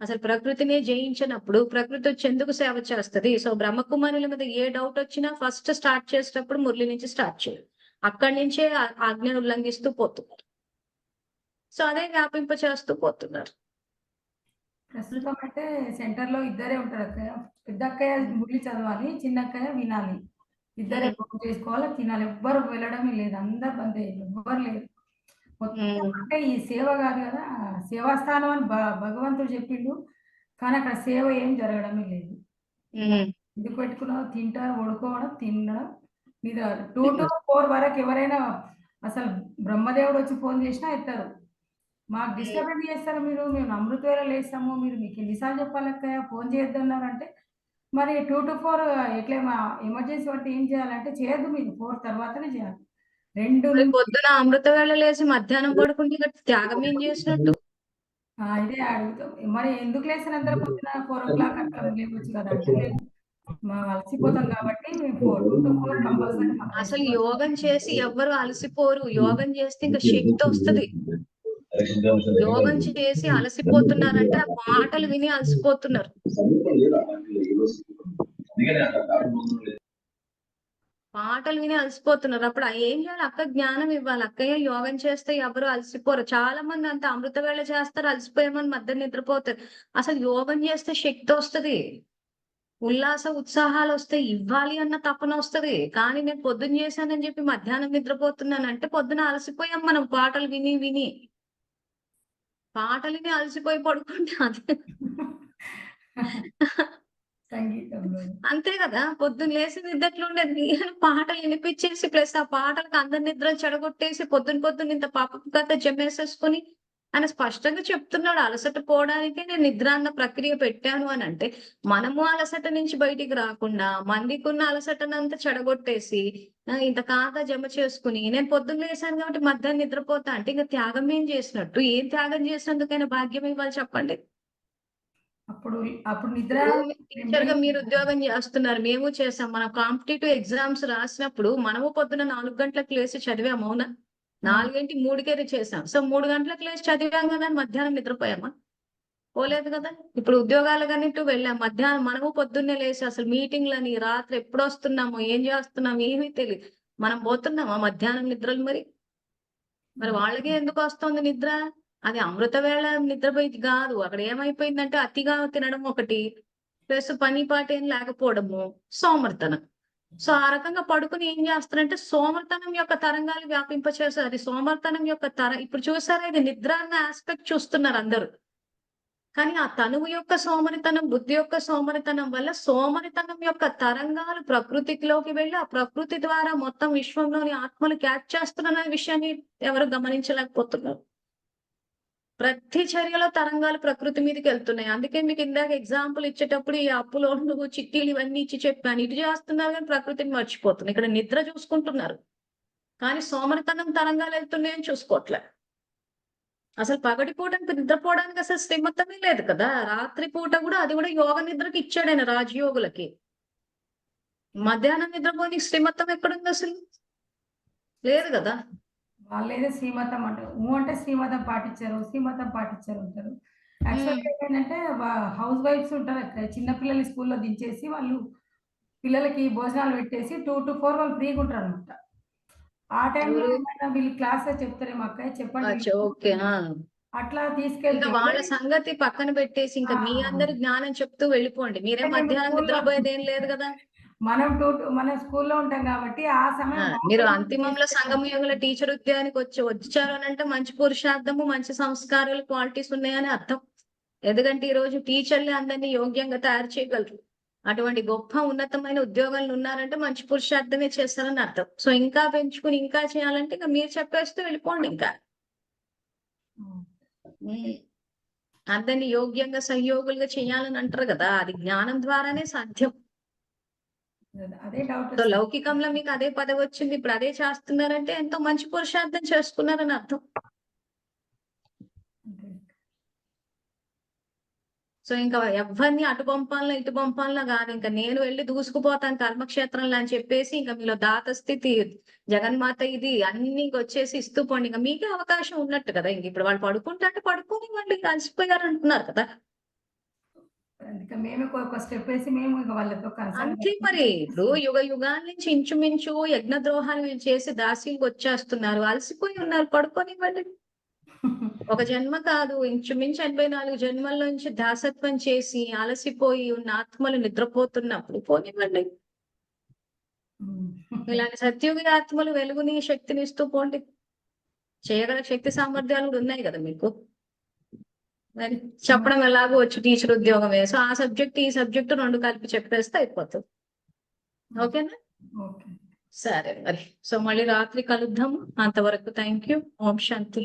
అసలు ప్రకృతినే జయించినప్పుడు ప్రకృతి వచ్చి ఎందుకు సేవ చేస్తుంది? సో బ్రహ్మకుమారుల మీద ఏ డౌట్ వచ్చినా ఫస్ట్ స్టార్ట్ చేసేటప్పుడు మురళి నుంచి స్టార్ట్ చేయాలి. అక్కడి నుంచే ఆజ్ఞను ఉల్లంఘిస్తూ పోతున్నారు. సో అదే వ్యాపింప చేస్తూ పోతున్నారు. ప్రస్తుతం అయితే సెంటర్ లో ఇద్దరే ఉంటారు అక్కయ్య. పెద్ద అక్కయ్య మురళి చదవాలి, చిన్న అక్కయ్య వినాలి. ఇద్దరే బుక్ చేసుకోవాలి, తినాలి. ఎవ్వరు వెళ్ళడమే లేదు. అందరు బంద్ అయ్యారు. ఎవ్వరు లేరు. మొత్తం అంటే ఈ సేవ కాదు కదా, సేవాస్థానం అని భగవంతుడు చెప్పిండు. కానీ అక్కడ సేవ ఏం జరగడమే లేదు. ఎందుకు పెట్టుకున్నావు? తింటారు, పడుకోవడం, తినడం, నిద్ర. 2 to 4 వరకు ఎవరైనా అసలు బ్రహ్మదేవుడు వచ్చి ఫోన్ చేసినా ఎత్తారు. మాకు డిస్టర్బెన్స్ చేస్తారు మీరు, మేము అమృత వేళ లేస్తాము, మీరు మీకు ఎన్నిసార్లు చెప్పాలక్కయ్య ఫోన్ చేయొద్దన్నారంటే, మరి 2 to 4 ఎట్లా ఎమర్జెన్సీ పడితే ఏం చేయాలంటే చేయొద్దు, మీరు 4 తర్వాతనే చేయాలి. 2 పొద్దున అమృత వేళ లేసి మధ్యాహ్నం పడుకుంటే ఇక త్యాగం ఏం చేసినట్టు? ఇదే అడుగుతాం. మరి ఎందుకు లేస్తారు అందరు పొద్దున 4 o'clock అట్లా లేవచ్చు కదా అంటే, మేము అలసిపోతాం కాబట్టి మేము 2 to 4 కంపల్సరీ మాకు అసలు రెస్ట్. యోగం చేసి ఎవ్వరు అలసిపోరు. యోగం చేస్తే ఇంకా శక్తి వస్తది. యోగం చేసి అలసిపోతున్నారంటే ఆ పాటలు విని అలసిపోతున్నారు. పాటలు విని అలసిపోతున్నారు. అప్పుడు ఏం చేయాలి? అక్క జ్ఞానం ఇవ్వాలి. అక్కయ్య యోగం చేస్తే ఎవరు అలసిపోరు. చాలా మంది అంత అమృత వేళ చేస్తారు, అలసిపోయామని మధ్య నిద్రపోతారు. అసలు యోగం చేస్తే శక్తి వస్తది, ఉల్లాస ఉత్సాహాలు వస్తాయి, ఇవ్వాలి అన్న తపన వస్తది. కానీ నేను పొద్దున్న చేశానని చెప్పి మధ్యాహ్నం నిద్రపోతున్నానంటే పొద్దున అలసిపోయాం మనం పాటలు విని విని. పాటలు విని అలసిపోయి పడుకుంటే అదే సంగీతంలో అంతే కదా! పొద్దున్న లేసి నిద్దట్లుండేది. పాటలు వినిపిచ్చేసి ప్లస్ ఆ పాటలకు అందరి నిద్రలు చెడగొట్టేసి పొద్దున ఇంత పాపపు కథ జమేసేసుకొని ఆయన స్పష్టంగా చెప్తున్నాడు. అలసట పోవడానికే నేను నిద్ర అన్న ప్రక్రియ పెట్టాను అనంటే, మనము అలసట నుంచి బయటికి రాకుండా మందికున్న అలసటనంతా చెడగొట్టేసి ఇంత కాక జమ చేసుకొని నేను పొద్దున్న లేసాను కాబట్టి మధ్యాహ్నం నిద్రపోతా అంటే ఇంక త్యాగం ఏం చేసినట్టు? ఏం త్యాగం చేసినందుకైనా భాగ్యం ఇవ్వాలి చెప్పండి? అప్పుడు అప్పుడు నిద్ర టీచర్‌గా మీరు ఉద్యోగం చేస్తున్నారు. మేము చేసాం. మనం కాంపిటీటివ్ ఎగ్జామ్స్ రాసినప్పుడు మనము పొద్దున 4 గంటలకు లేసి చదివాము. అవునా? 4:00, 3కే చేసాం. సో 3 గంటలకు లేసి చదివాం కదా! అని మధ్యాహ్నం నిద్రపోయామా? పోలేదు కదా! ఇప్పుడు ఉద్యోగాలకన్నిటు వెళ్ళాం. మధ్యాహ్నం మనము పొద్దున్నే లేసి అసలు మీటింగ్‌లని రాత్రి ఎప్పుడొస్తున్నామో, ఏం చేస్తున్నామో ఏమీ తెలీదు. మనం పోతున్నామా మధ్యాహ్నం నిద్రలు మరి? మరి వాళ్ళకే ఎందుకొస్తుంది నిద్ర? అది అమృత వేళ నిద్రపోయేది కాదు. అక్కడ ఏమైపోయిందంటే అతిగా తినడం ఒకటి, ప్లస్ పని పాట ఏం లేకపోవడము, సోమరితనం. సో ఆ రకంగా పడుకుని ఏం చేస్తారంటే సోమరితనం యొక్క తరంగాలు వ్యాపింపచేస్తారు. అది సోమరితనం యొక్క ఇప్పుడు చూసారా, ఇది నిద్ర అన్న ఆస్పెక్ట్ చూస్తున్నారు అందరూ. కానీ ఆ తనువు యొక్క సోమరితనం, బుద్ధి యొక్క సోమరితనం వల్ల సోమరితనం యొక్క తరంగాలు ప్రకృతిలోకి వెళ్ళి ఆ ప్రకృతి ద్వారా మొత్తం విశ్వంలోని ఆత్మలు క్యాచ్ చేస్తున్న విషయాన్ని ఎవరు గమనించలేకపోతున్నారు. ప్రతి చర్యలో తరంగాలు ప్రకృతి మీదకి వెళ్తున్నాయి. అందుకే మీకు ఇందాక ఎగ్జాంపుల్ ఇచ్చేటప్పుడు ఈ అప్పు లోన్లు, చిట్టీలు ఇవన్నీ ఇచ్చి చెప్పాను. ఇటు చేస్తున్నారు కానీ ప్రకృతిని మర్చిపోతున్నారు. ఇక్కడ నిద్ర చూసుకుంటున్నారు కానీ సోమరితనం తరంగాలు వెళ్తున్నాయని చూసుకోవట్లే. అసలు పగటిపూట నిద్రపోవడానికి అసలు శ్రీమతమే లేదు కదా. రాత్రి పూట కూడా అది కూడా యోగ నిద్రకి ఇచ్చాడు ఆయన రాజయోగులకి. మధ్యాహ్నం నిద్రపోని శ్రీమతం ఎక్కడుంది అసలు? లేదు కదా. వాళ్ళేదో శ్రీమతం అంటారు. అంటే శ్రీమతం పాటించారు, శ్రీమతం పాటించారు అంటారు. యాక్చువల్గా ఏంటంటే హౌస్ వైఫ్స్ ఉంటారు అక్కడ, చిన్నపిల్లల్ని స్కూల్లో దించేసి వాళ్ళు పిల్లలకి భోజనాలు పెట్టేసి 2 to 4 వాళ్ళు ఫ్రీగా ఉంటారు అనమాట. ఆ టైంలో ఏమైనా వీళ్ళు క్లాస్లో చెప్తారేమో అక్క చెప్పండి ఓకే. అట్లా ఇంకా తీసుకెళ్తే వాళ్ళ సంగతి పక్కన పెట్టేసి ఇంకా మీ అందరి జ్ఞానం చెప్తూ వెళ్ళిపోండి. మీరే మధ్యాహ్నం నిద్రపోయేది ఏం లేదు కదా. మనం స్కూల్లో ఉంటాం కాబట్టి ఆ సమయం మీరు అంతిమంలో సంగమ యోగుల టీచర్ ఉద్యోగానికి వచ్చారు అని అంటే మంచి పురుషార్థము, మంచి సంస్కారాలు, క్వాలిటీస్ ఉన్నాయని అర్థం. ఎందుకంటే ఈ రోజు టీచర్లే అందరినీ యోగ్యంగా తయారు చేయగలరు. అటువంటి గొప్ప ఉన్నతమైన ఉద్యోగాలు ఉన్నారంటే మంచి పురుషార్థమే చేస్తారని అర్థం. సో ఇంకా పెంచుకుని ఇంకా చేయాలంటే ఇంకా మీరు చెప్పేస్తూ వెళ్ళిపోండి. ఇంకా అందరినీ యోగ్యంగా సహయోగులుగా చేయాలని అంటారు కదా, అది జ్ఞానం ద్వారానే సాధ్యం. అదే డౌట్. సో లౌకికంలో మీకు అదే పదవి వచ్చింది, ఇప్పుడు అదే చేస్తున్నారంటే ఎంతో మంచి పురుషార్థం చేసుకున్నారని అర్థం. సో ఇంకా ఎవరిని అటు పంపాలన్నా ఇటు పంపాలన్నా కాదు, ఇంకా నేను వెళ్ళి దూసుకుపోతాను కర్మక్షేత్రంలో అని చెప్పేసి ఇంకా మీలో దాత స్థితి, జగన్మాత ఇది అన్ని వచ్చేసి ఇస్తూ పోండి. ఇంకా మీకే అవకాశం ఉన్నట్టు కదా. ఇంక ఇప్పుడు వాళ్ళు పడుకుంటే అంటే పడుకొని వాళ్ళు అలసిపోయారు అంటున్నారు కదా. మేము ఒక స్టెప్ వేసి మేము వాళ్ళతో అంతే మరి. ఇప్పుడు యుగ యుగాల నుంచి ఇంచుమించు యజ్ఞ ద్రోహాలు చేసి దాసీలకు వచ్చేస్తున్నారు, అలసిపోయి ఉన్నారు, పడుకోనివ్వండి. ఒక జన్మ కాదు, ఇంచుమించు 84 జన్మల నుంచి దాసత్వం చేసి అలసిపోయి ఉన్న ఆత్మలు నిద్రపోతున్నప్పుడు పోనివ్వండి. ఇలాంటి సత్యుగి ఆత్మలు వెలుగుని శక్తిని ఇస్తూ పోండి. చేయగల శక్తి సామర్థ్యాలు కూడా ఉన్నాయి కదా మీకు. మరి చెప్పడం ఎలాగో వచ్చి టీచర్ ఉద్యోగం సో ఆ సబ్జెక్ట్ ఈ సబ్జెక్ట్ 2 కలిపి చెప్పేస్తే అయిపోతుంది. ఓకేనా? సరే మరి. సో మళ్ళీ రాత్రి కలుద్దాము. అంతవరకు థ్యాంక్ యూ. Om Shanti.